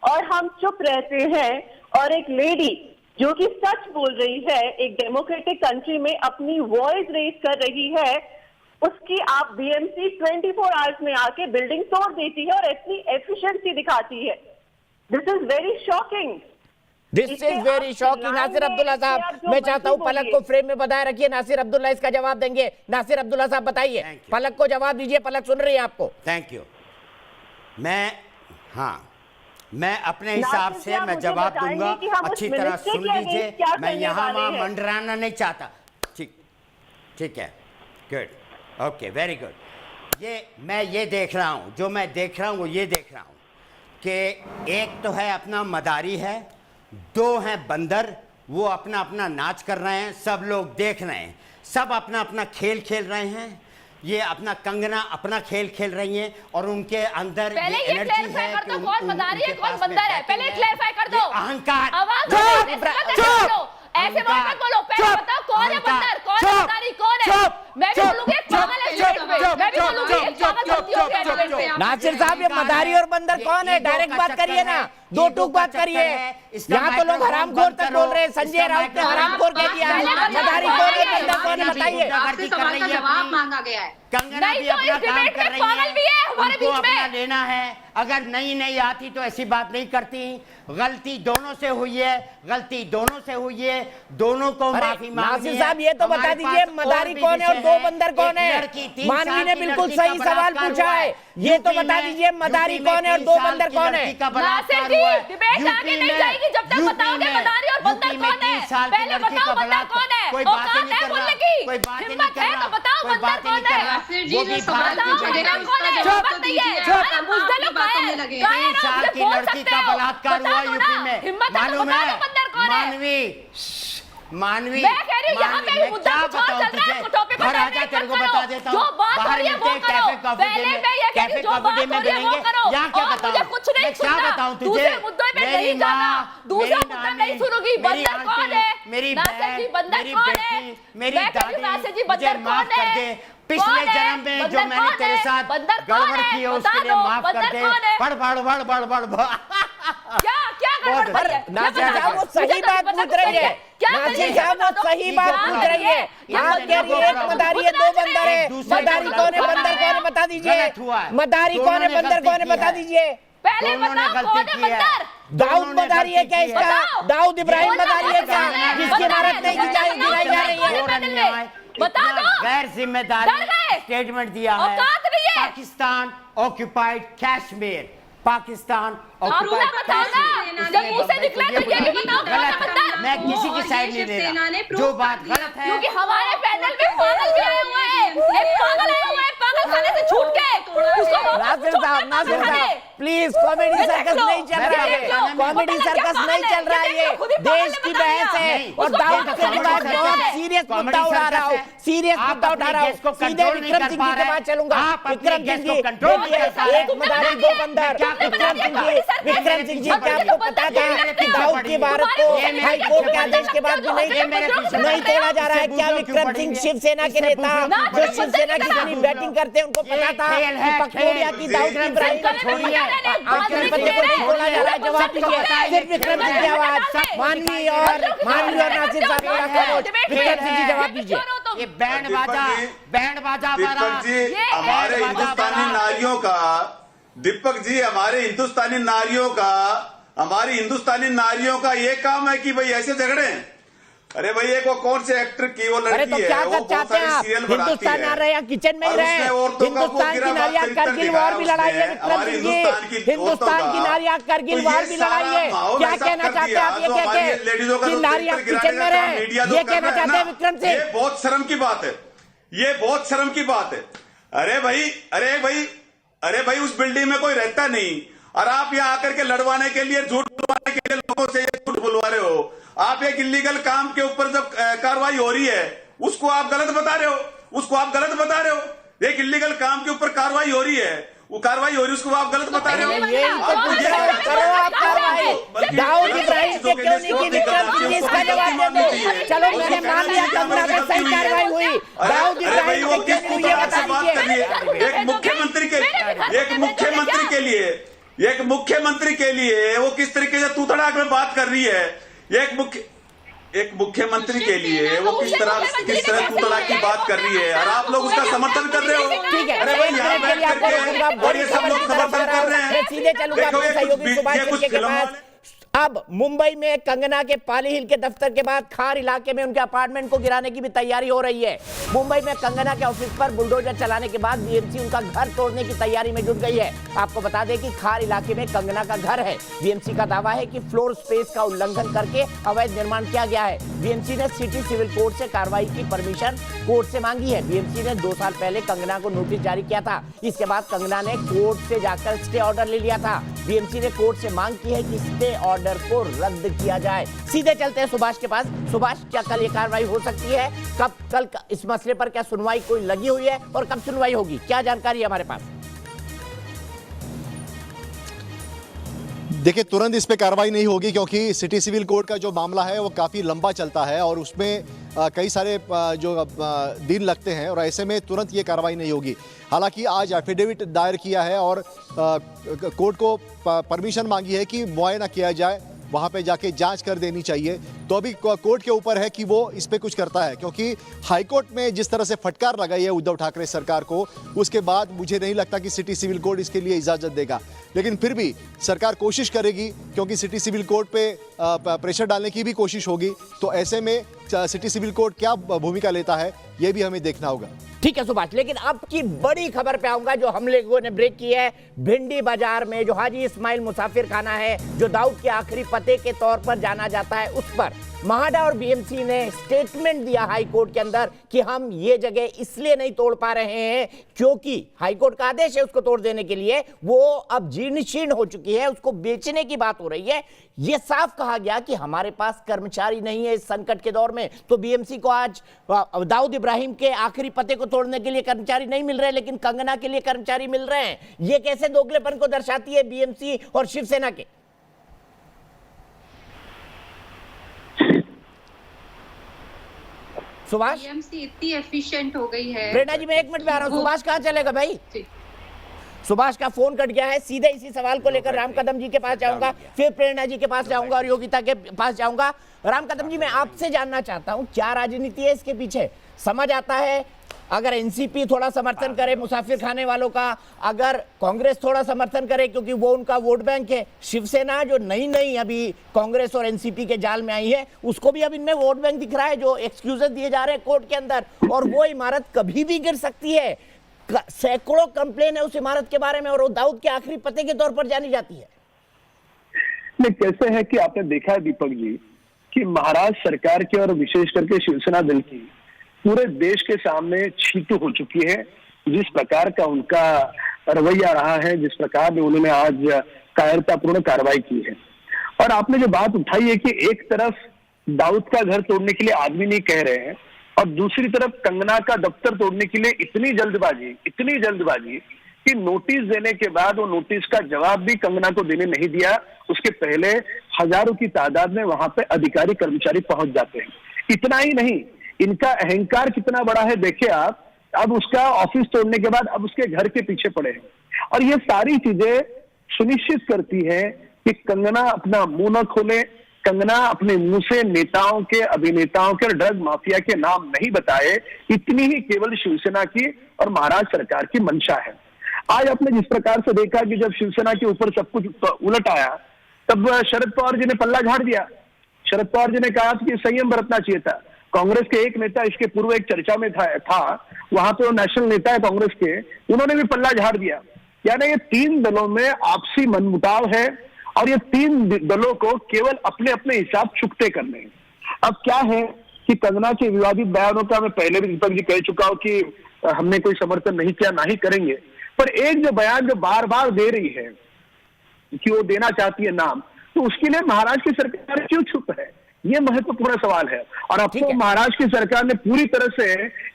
O: और हम चुप रहते हैं, और एक लेडी जो कि सच बोल रही है, एक डेमोक्रेटिक कंट्री में अपनी वॉइस रेज कर रही है, उसकी आप बीएमसी 24 आवर्स में आके बिल्डिंग तोड़ देती है और इतनी एफिशिएंसी दिखाती है। This is very shocking.
A: This is very shocking. Nasir Abdullah sahab, मैं चाहता हूं पलक को फ्रेम में बनाए रखिए। नासिर अब्दुल्ला इसका जवाब देंगे। नासिर अब्दुल्ला साहब बताइए, पलक को जवाब दीजिए। पलक सुन रही है आपको।
N: Thank you. मैं अपने हिसाब से मैं जवाब दूंगा, अच्छी तरह सुन लीजिए। मैं यहाँ वहाँ मंडराना नहीं चाहता। ठीक है, गुड, ओके, वेरी गुड। मैं ये देख रहा हूँ, जो मैं देख रहा हूँ वो ये देख रहा हूँ कि एक तो है अपना मदारी है, दो हैं बंदर, वो अपना अपना नाच कर रहे हैं, सब लोग देख रहे हैं, सब अपना अपना खेल खेल रहे हैं। ये अपना कंगना अपना खेल खेल रही हैं और उनके अंदर
J: पहले
N: ये
J: ये
N: एनर्जी है
J: कि कौन मदारी है कौन बंदर है, पहले क्लैरिफाई कर दो।
N: अहंकार।
J: ऐसे मत बोलो, पहले बताओ कौन है बंदर, कौन है मदारी, कौन है? मैं भी बोलूंगी एक पागल है, मैं भी बोलूंगी एक पागल है।
A: नासिर साहब, ये मदारी और बंदर कौन है? डायरेक्ट बात करिए ना, दो टूक बात करिए। यहाँ तो लोग हरामखोर तक बोल रहे हैं। संजय राउत ने हरामखोर कह दिया। मदारी कौन है, बंदर कौन है, बताइए।
M: आपसे सवाल का जवाब मांगा गया है।
N: कंगना भी अपना काम कर रही है, उनको अपना लेना है। अगर नहीं आती तो ऐसी बात नहीं करती। गलती दोनों से हुई है, गलती दोनों से हुई है, दोनों को माफी मांगनी है।
A: नासिर साहब, ये तो बता दीजिए मदारी कौन है और दो बंदर कौन है? मानवी ने बिल्कुल सही सवाल पूछा है, ये तो बता दीजिए मदारी कौन है और दो बंदर कौन है?
J: नासिर जी, डिबेट आगे नहीं जाएगी जब तक बताओगे मदारी और बंदर कौन है। पहले बताओ बंदर कौन है,
N: कोई
J: औकात
N: बात नहीं
J: है
N: कर
J: बोलने
N: रहा,
J: की,
N: कोई बात नहीं
J: हिम्मत
N: कर
J: है
N: रहा,
J: तो बताओ
N: कोई
J: बंदर
N: बात नहीं
J: कौन
N: कर
J: है।
N: रहा।
J: नासिर
N: वो
J: जी,
N: भी
J: जो सवाल
N: बात
J: पूछेगा
N: नहीं
J: कौन है, हिम्मत नहीं है। अरे बुज़दिल लोग कायर,
N: 3 साल की लड़की का बलात्कार हुआ यूपी में, मालूम है? मानवी,
J: मैं कह रही हूँ यहाँ पे मुद्दा कुछ और चल रहा है, टॉपिक को डाइवर्ट
N: तेरे को
J: मत
N: बता
J: करो।
N: देता
J: जो
N: हूँ,
J: बात हो
N: बाहर
J: रही है वो
N: मिलते
J: करो।
N: कैफे कॉफी
J: पहले
N: डे
J: मैं ये कह रही हूँ, जो बात हो रही है वो करो।
N: यहाँ क्या
J: और
N: बताऊँ?
J: मुझे कुछ नहीं
N: मैं क्या
J: सुनना,
N: बताऊँ तुझे?
J: दूसरे मुद्दों पे नहीं जाना, दूसरे मुद्दे नहीं सुनूंगी। बंदर कौन है?
N: मेरी
J: नासिर जी, बंदर
N: मेरी
J: कौन है?
N: बेटी, मेरी
J: मैं कह रही हूँ, नासिर जी,
N: दादी, मुझे
J: बंदर
N: माफ
J: कौन
N: कर
J: है?
N: दे। पिछले जन्म में जो मैंने तेरे साथ गड़बड़ की है उसके लिए माफ कर दे। बड़
J: क्या गड़बड़ है?
A: नासिर साहब, वो सही बात पूछ रही है। नासिर साहब, वो सही बात पूछ रही है। आप कह रही है एक मदारी है, दो बंदर है। मदारी कौन है, बंदर कौन है, बता दीजिए। मदारी कौन है, बंदर कौन है, बता दीजिए।
J: पहले बताओ कौन है बंदर?
A: दाऊद मदारी है क्या इसका? दाऊद इब्राहिम मदारी है क्या, जिसकी इमारत नहीं गिराई जा रही है?
J: बता दो।
N: गैर जिम्मेदारी स्टेटमेंट दिया है। Pakistan occupied Kashmir, Pakistan
J: occupied Kashmir. जब मुंह से निकला तो ये भी बताओ कौन है बंदर?
N: मैं किसी की साइड नहीं ले रहा, जो बात गलत है।
J: क्योंकि हमारे पैनल में पागल भी आए हुए हैं, एक पागल आया हुआ है, पागल खाने से छूट के उसको
A: नासिर साहब, प्लीज, कॉमेडी सर्कस नहीं चल रहा है, कॉमेडी सर्कस नहीं चल रहा है। ये देश की बहस है और दाऊद के बाद बहुत सीरियस मुद्दा उठा रहा हूँ, सीरियस मुद्दा उठा रहा हूँ। सीधे विक्रम सिंह जी के पास चलूंगा। विक्रम सिंह जी, एक मदारी दो बंदर। विक्रम सिंह जी, क्या आपको पता था कि दाऊद की इमारत को हाई कोर्ट के आदेश के बाद भी नहीं तोड़ा जा रहा है? क्या विक्रम सिंह शिवसेना के नेता जो शिवसेना की इतनी बैटिंग करते हैं उनको पता था कि पकौड़िया की दाऊद की इब्राहिम का छोड़ी है, आपके बंदे को नहीं तोड़ा जा रहा है? जवाब दीजिए। सिर्फ विक्रम सिंह की आवाज। मानवी और नासिर साहब का खामोश। विक्रम सिंह जी, जवाब दीजिए।
N: ये बैंड बाजा
H: दीपक जी, हमारे हिंदुस्तानी नारियों का, दीपक जी, हमारी हिंदुस्तानी नारियों का ये काम है कि भाई ऐसे झगड़े। अरे भैया, को कौन से एक्टर की वो लड़की है,
A: तो क्या कर चाहते हैं आप? हिंदुस्तान आ रहे हैं, किचन में ही रहे। हिंदुस्तान की नारियां करगिल वॉर भी लड़ाई है विक्रम सिंह जी। हिंदुस्तान की नारियां करगिल वॉर भी लड़ाई है। क्या कहना चाहते हैं आप? ये कह के कि नारियां किचन में रहे, ये कहना चाहते हैं विक्रम सिंह?
H: ये बहुत शर्म की बात है, ये बहुत शर्म की बात है। अरे भाई उस बिल्डिंग में कोई रहता नहीं और आप यहाँ आकर के लड़वाने के लिए, झूठ बुलवाने के लिए लोगों से ये झूठ बुलवा रहे हो। आप एक इलीगल काम के ऊपर जब कार्रवाई हो रही है उसको आप गलत बता रहे हो। एक इलीगल काम के ऊपर कार्रवाई हो रही है, वो कार्रवाई हो रही है, उसको आप गलत बता रहे हो।
A: करो आप कार्रवाई। दाऊद इब्राहिम पे क्यों नहीं की? विक्रम सिंह, इसका जवाब दे दो। चलो, मैंने मान लिया कंगना पे सही कार्रवाई हुई। दाऊद इब्राहिम पे क्यों नहीं हुई, ये बता दीजिए।
H: एक मुख्यमंत्री के लिए वो किस तरीके से तूतड़ाक में बात कर रही है। एक मुख्यमंत्री के लिए वो किस तरह पुतला की बात कर रही है और आप लोग उसका समर्थन कर रहे हो।
A: ठीक है,
H: अरे भाई यहाँ बैठ करके और ये सब लोग समर्थन कर रहे हैं।
A: मैं सीधे चलूंगा अपने सहयोगी सुभाष शेट्टी के पास। अब मुंबई में कंगना के पाली हिल के दफ्तर के बाद खार इलाके में उनके अपार्टमेंट को गिराने की भी तैयारी हो रही है। मुंबई में कंगना के ऑफिस पर बुलडोजर चलाने के बाद बीएमसी उनका घर तोड़ने की तैयारी में जुट गई है। आपको बता दें कि खार इलाके में कंगना का घर है। बीएमसी का दावा है कि फ्लोर स्पेस का उल्लंघन करके अवैध निर्माण किया गया है। बीएमसी ने सिटी सिविल कोर्ट से कार्रवाई की परमिशन कोर्ट से मांगी है। बीएमसी ने 2 साल पहले कंगना को नोटिस जारी किया था। इसके बाद कंगना ने कोर्ट से जाकर स्टे ऑर्डर ले लिया था। बीएमसी ने कोर्ट से मांग की है कि स्टे ऑर्डर को रद्द किया जाए। सीधे चलते हैं सुभाष के पास। सुभाष, क्या कल ये कार्रवाई हो सकती है? कल इस मसले पर क्या सुनवाई कोई लगी हुई है और कब सुनवाई होगी? क्या जानकारी है हमारे पास?
P: देखिए, तुरंत इस पे कार्रवाई नहीं होगी क्योंकि सिटी सिविल कोर्ट का जो मामला है वो काफ़ी लंबा चलता है और उसमें कई सारे जो दिन लगते हैं और ऐसे में तुरंत ये कार्रवाई नहीं होगी। हालांकि आज एफिडेविट दायर किया है और कोर्ट को परमिशन मांगी है कि मुआयना किया जाए, वहाँ पे जाके जांच कर देनी चाहिए। तो अभी कोर्ट के ऊपर है कि वो इस पे कुछ करता है, क्योंकि हाईकोर्ट में जिस तरह से फटकार लगाई है उद्धव ठाकरे सरकार को, उसके बाद मुझे नहीं लगता कि सिटी सिविल कोर्ट इसके लिए इजाज़त देगा। लेकिन फिर भी सरकार कोशिश करेगी क्योंकि सिटी सिविल कोर्ट पे प्रेशर डालने की भी कोशिश होगी। तो ऐसे में सिटी सिविल कोर्ट क्या भूमिका लेता है ये भी हमें देखना होगा।
A: ठीक है सुभाष, लेकिन अब की बड़ी खबर पे आऊंगा जो हम लोगों ने ब्रेक की है। भिंडी बाजार में जो हाजी इस्माइल मुसाफिर खाना है, जो दाऊद के आखिरी पते के तौर पर जाना जाता है, उस पर महाडा और बीएमसी ने स्टेटमेंट दिया हाई कोर्ट के अंदर कि हम ये जगह इसलिए नहीं तोड़ पा रहे हैं क्योंकि हाई कोर्ट का आदेश है उसको तोड़ देने के लिए, वो अब जीर्ण शीर्ण हो चुकी है, उसको बेचने की बात हो रही है। ये साफ कहा गया कि हमारे पास कर्मचारी नहीं है इस संकट के दौर में। तो बीएमसी को आज दाऊद इब्राहिम के आखिरी पते को तोड़ने के लिए कर्मचारी नहीं मिल रहे, लेकिन कंगना के लिए कर्मचारी मिल रहे हैं। ये कैसे दोगलेपन को दर्शाती है बीएमसी और शिवसेना के? सुभाष,
M: बीएमसी इतनी एफिशिएंट हो गई है।
A: प्रेरणा जी, मैं 1 मिनट में आ रहा हूँ। सुभाष कहाँ चलेगा भाई? सुभाष का फोन कट गया है। सीधे इसी सवाल को लेकर राम कदम जी के पास जाऊंगा, फिर प्रेरणा जी के पास जाऊंगा और योगिता के पास जाऊंगा। राम कदम जी, मैं आपसे जानना चाहता हूं क्या राजनीति है इसके पीछे? समझ आता है अगर एनसीपी थोड़ा समर्थन करे मुसाफिर खाने वालों का, अगर कांग्रेस थोड़ा समर्थन करे क्योंकि वो उनका वोट बैंक है, शिवसेना जो नई अभी कांग्रेस और एनसीपी के जाल में आई है उसको भी अब इनमें वोट बैंक दिख रहा है, जो एक्सक्यूजेस दिए जा रहे हैं कोर्ट के अंदर, और वो इमारत कभी भी गिर सकती है। सैकड़ों कंप्लेन है उस इमारत के बारे में और वो दाऊद के आखिरी पते के तौर पर जानी जाती है।
I: नहीं, कैसे है कि आपने देखा है दीपक जी कि महाराष्ट्र सरकार की और विशेष करके शिवसेना दल की पूरे देश के सामने छींटू हो चुकी है। जिस प्रकार का उनका रवैया रहा है, जिस प्रकार में उन्होंने आज कायरतापूर्ण कार्रवाई की है। और आपने जो बात उठाई है कि एक तरफ दाऊद का घर तोड़ने के लिए आदमी नहीं कह रहे हैं और दूसरी तरफ कंगना का दफ्तर तोड़ने के लिए इतनी जल्दबाजी कि नोटिस देने के बाद वो नोटिस का जवाब भी कंगना को देने नहीं दिया। उसके पहले हजारों की तादाद में वहां पे अधिकारी कर्मचारी पहुंच जाते हैं। इतना ही नहीं, इनका अहंकार कितना बड़ा है देखिए आप। अब उसका ऑफिस तोड़ने के बाद अब उसके घर के पीछे पड़े हैं और ये सारी चीजें सुनिश्चित करती है कि कंगना अपना मुंह न खोले, कंगना अपने मुंह से नेताओं के, अभिनेताओं के, ड्रग माफिया के नाम नहीं बताए। इतनी ही केवल शिवसेना की और महाराष्ट्र सरकार की मंशा है। आज आपने जिस प्रकार से देखा कि जब शिवसेना के ऊपर सब कुछ उलट आया तब शरद पवार जी ने पल्ला झाड़ दिया। शरद पवार जी ने कहा कि संयम बरतना चाहिए था। कांग्रेस के एक नेता इसके पूर्व एक चर्चा में था वहां पे वो नेशनल नेता है कांग्रेस के, उन्होंने भी पल्ला झाड़ दिया। यानी ये 3 दलों में आपसी मनमुटाव है और ये 3 दलों को केवल अपने अपने हिसाब चुकते करने हैं। अब क्या है कि कंगना के विवादित बयानों का मैं पहले भी दीपक जी कह चुका हूं कि हमने कोई समर्थन नहीं किया, ना ही करेंगे, पर एक जो बयान जो बार बार दे रही है कि वो देना चाहती है नाम, तो उसके लिए महाराष्ट्र की सरकार क्यों चुप है, ये महत्वपूर्ण सवाल है। और अब तो महाराष्ट्र की सरकार ने पूरी तरह से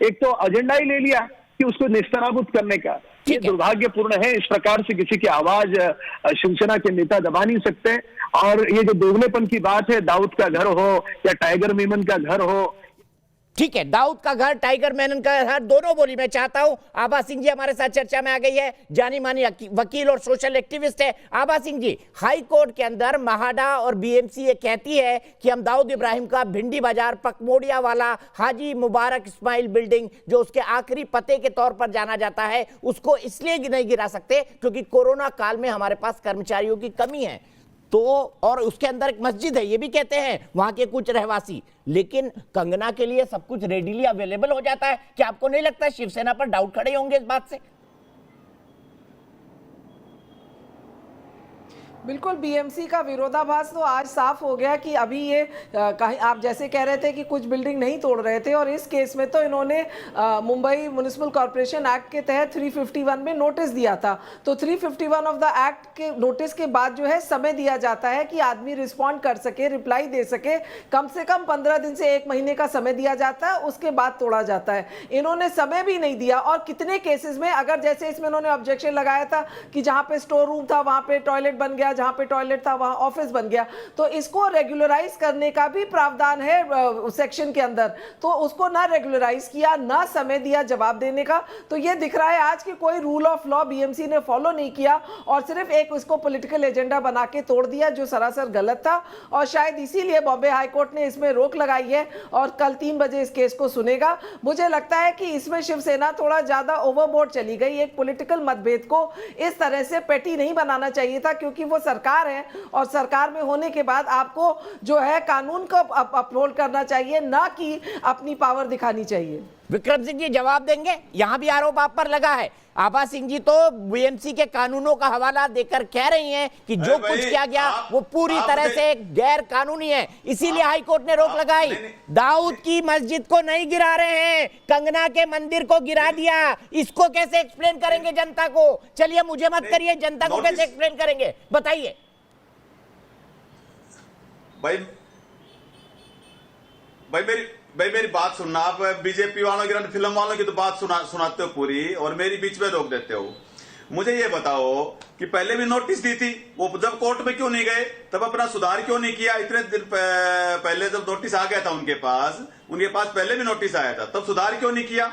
I: एक तो एजेंडा ही ले लिया कि उसको नेस्तनाबूद करने का। ये दुर्भाग्यपूर्ण है। इस प्रकार से किसी की आवाज शिवसेना के नेता दबा नहीं सकते। और ये जो दोगलेपन की बात है, दाऊद का घर हो या टाइगर मेमन का घर हो,
A: ठीक है, दाऊद का घर, टाइगर मेनन का घर, दोनों बोली। मैं चाहता हूं आभा सिंह जी हमारे साथ चर्चा में आ गई है, जानी मानी वकील और सोशल एक्टिविस्ट है। आभा सिंह जी, हाई कोर्ट के अंदर महाडा और बीएमसी ये कहती है कि हम दाऊद इब्राहिम का भिंडी बाजार पकमोड़िया वाला हाजी मुबारक इस्माइल बिल्डिंग, जो उसके आखिरी पते के तौर पर जाना जाता है, उसको इसलिए नहीं गिरा सकते क्योंकि कोरोना काल में हमारे पास कर्मचारियों की कमी है। तो और उसके अंदर एक मस्जिद है, ये भी कहते हैं वहां के कुछ रहवासी। लेकिन कंगना के लिए सब कुछ रेडीली अवेलेबल हो जाता है। क्या आपको नहीं लगता शिवसेना पर डाउट खड़े होंगे इस बात से?
Q: बिल्कुल, बीएमसी का विरोधाभास तो आज साफ हो गया कि अभी ये कहीं आप जैसे कह रहे थे कि कुछ बिल्डिंग नहीं तोड़ रहे थे, और इस केस में तो इन्होंने मुंबई म्युनिसिपल कॉर्पोरेशन एक्ट के तहत 351 में नोटिस दिया था। तो 351 ऑफ द एक्ट के नोटिस के बाद जो है समय दिया जाता है कि आदमी रिस्पॉन्ड कर सके, रिप्लाई दे सके। कम से कम 15 दिन से 1 महीने का समय दिया जाता है, उसके बाद तोड़ा जाता है। इन्होंने समय भी नहीं दिया। और कितने केसेस में, अगर जैसे इसमें इन्होंने ऑब्जेक्शन लगाया था कि जहां पे स्टोर रूम था वहां पे टॉयलेट बन गया, जहां पे टॉयलेट था वहां ऑफिस बन गया, तो इसको रेगुलराइज करने का भी प्रावधान है सेक्शन के अंदर। तो उसको ना रेगुलराइज किया, ना समय दिया जवाब देने का। तो ये दिख रहा है आज कि कोई रूल ऑफ लॉ बीएमसी ने फॉलो नहीं किया और सिर्फ एक इसको पॉलिटिकल एजेंडा बना के तोड़ दिया, जो सरासर गलत था। और शायद इसीलिए बॉम्बे हाई कोर्ट ने इसमें रोक लगाई है और कल 3 बजे इस केस को सुनेगा। मुझे लगता है कि इसमें शिवसेना थोड़ा ज्यादा ओवरबोर्ड चली गई। एक पॉलिटिकल मतभेद को इस तरह से पेटी नहीं बनाना चाहिए था, क्योंकि वो सरकार है और सरकार में होने के बाद आपको जो है कानून को अपहोल्ड करना चाहिए, ना कि अपनी पावर दिखानी चाहिए।
A: विक्रम सिंह जी जवाब देंगे? यहां भी आरोप आप पर लगा है। आभा सिंह जी तो बीएमसी के कानूनों का हवाला देकर कह रही हैं कि जो कुछ किया गया वो पूरी तरह से गैर कानूनी है, इसीलिए हाईकोर्ट ने रोक लगाई। दाऊद की मस्जिद को नहीं गिरा रहे हैं, कंगना के मंदिर को गिरा दिया। इसको कैसे एक्सप्लेन करेंगे जनता को? चलिए मुझे मत करिए, जनता को कैसे एक्सप्लेन करेंगे बताइए।
H: भाई मेरी बात सुनना। आप बीजेपी वालों की, फिल्म वालों की तो बात सुनाते हो पूरी और मेरी बीच में रोक देते हो। मुझे ये बताओ कि पहले भी नोटिस दी थी, वो जब कोर्ट में क्यों नहीं गए, तब अपना सुधार क्यों नहीं किया? इतने दिन पहले जब नोटिस आ गया था उनके पास पहले भी नोटिस आया था, तब सुधार क्यों नहीं किया?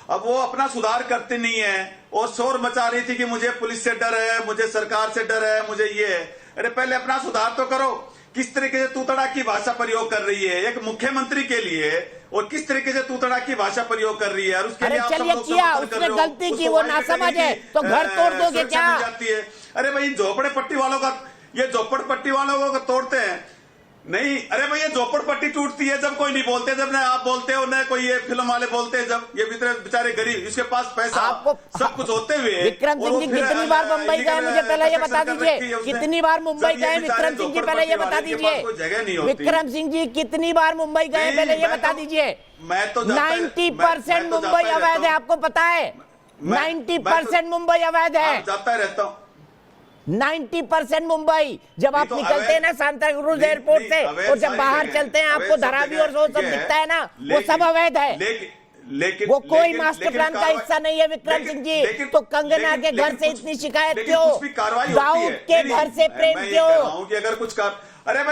H: अब वो अपना सुधार करते नहीं है और शोर मचा रही थी कि मुझे पुलिस से डर है, मुझे सरकार से डर है, मुझे ये है। अरे पहले अपना सुधार तो करो। किस तरीके से तू तड़ाक की भाषा प्रयोग कर रही है एक मुख्यमंत्री के लिए, और किस तरीके से तू तड़ाक की भाषा प्रयोग कर रही है, और उसके लिए आप सब लोग समर्थन कर रहे हो।
A: गलती की वो नासमझ है तो घर तोड़ दोगे क्या?
H: अरे भाई झोपड़पट्टी वालों का, ये झोपड़पट्टी वालों को तोड़ते हैं नहीं। अरे भाई ये झोपड़पट्टी टूटती है जब कोई नहीं बोलते, जब न आप बोलते हो न कोई ये फिल्म वाले बोलते हैं, जब ये बेचारे गरीब, इसके पास पैसा सब कुछ होते हुए।
A: विक्रम सिंह जी कितनी बार मुंबई गए मुझे पहले ये बता दीजिए, कितनी बार मुंबई गए विक्रम सिंह जी पहले ये बता दीजिए। विक्रम सिंह जी कितनी बार मुंबई गए पहले ये बता दीजिए।
H: मैं तो
A: 90% मुंबई अवैध है, आपको पता है? 90% मुंबई अवैध है,
H: जाता रहता हूँ
A: 90% मुंबई। जब आप निकलते हैं ना सांता क्रूज एयरपोर्ट से और जब बाहर चलते हैं आपको धारावी और वो सब दिखता है ना, वो सब अवैध है।
H: लेकिन
A: वो कोई मास्टर प्लान का हिस्सा नहीं है विक्रम सिंह जी। तो कंगना के घर से इतनी शिकायत क्यों? दाऊद के घर से प्रेम क्यों?
H: अगर कुछ अरे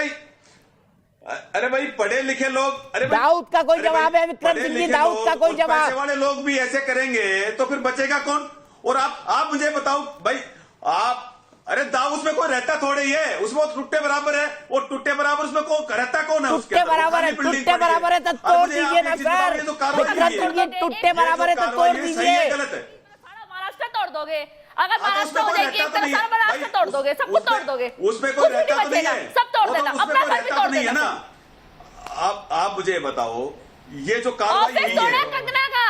H: भाई पढ़े लिखे लोग, अरे
A: दाऊद का कोई जवाब है विक्रम सिंह जी? दाऊद का कोई जवाब?
H: पैसे वाले लोग भी ऐसे करेंगे तो फिर बचेगा कौन? और आप मुझे बताओ भाई, आप अरे दाऊद उसमें कोई रहता थोड़े ही है, उसमें वो टुट्टे बराबर है, वो टुट्टे बराबर उसमें रहता कौन है?
A: टुट्टे बराबर है, टुट्टे बराबर है तो तोड़ दीजिए ना सर। विक्रम सिंह जी टुट्टे बराबर है तो तोड़ दीजिए।
J: महाराष्ट्र तोड़ दोगे, अगर महाराष्ट्र हो जाएगी एक तरह सारा महाराष्ट्र तोड़ दोगे, सब कुछ तोड़ दोगे,
H: उसमें कोई रहता तो नहीं है,
J: सब तोड़ देना, अपना घर भी तोड़ देना
H: ना। आप मुझे बताओ ये जो कार्रवाई हुई है,
J: कंगना का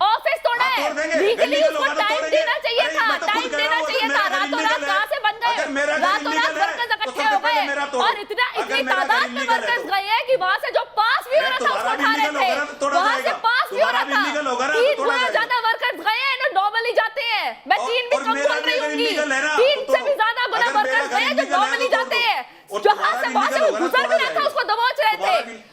J: ऑफिस तोड़ा है, लीगली उसको टाइम देना चाहिए था, टाइम देना चाहिए था। रातों रात कहां से बन गए, रातों रात वर्कर्स इकट्ठे हो गए और इतनी तादाद में वर्कर्स गए हैं कि वहां से जो पास भी हो रहा था उसको उठा रहे थे, वहां से पास भी हो रहा था। 3 गुना ज्यादा वर्कर्स गए हैं, इन्हें नॉर्मली जाते हैं। मैं 3 भी कम बोल रही हूँ, 3 से भी ज्यादा गुना वर्कर्स गए जो नॉर्मली जाते हैं। जहां से वहां से वो गुजर भी रहा था उसको दबोच रहे थे।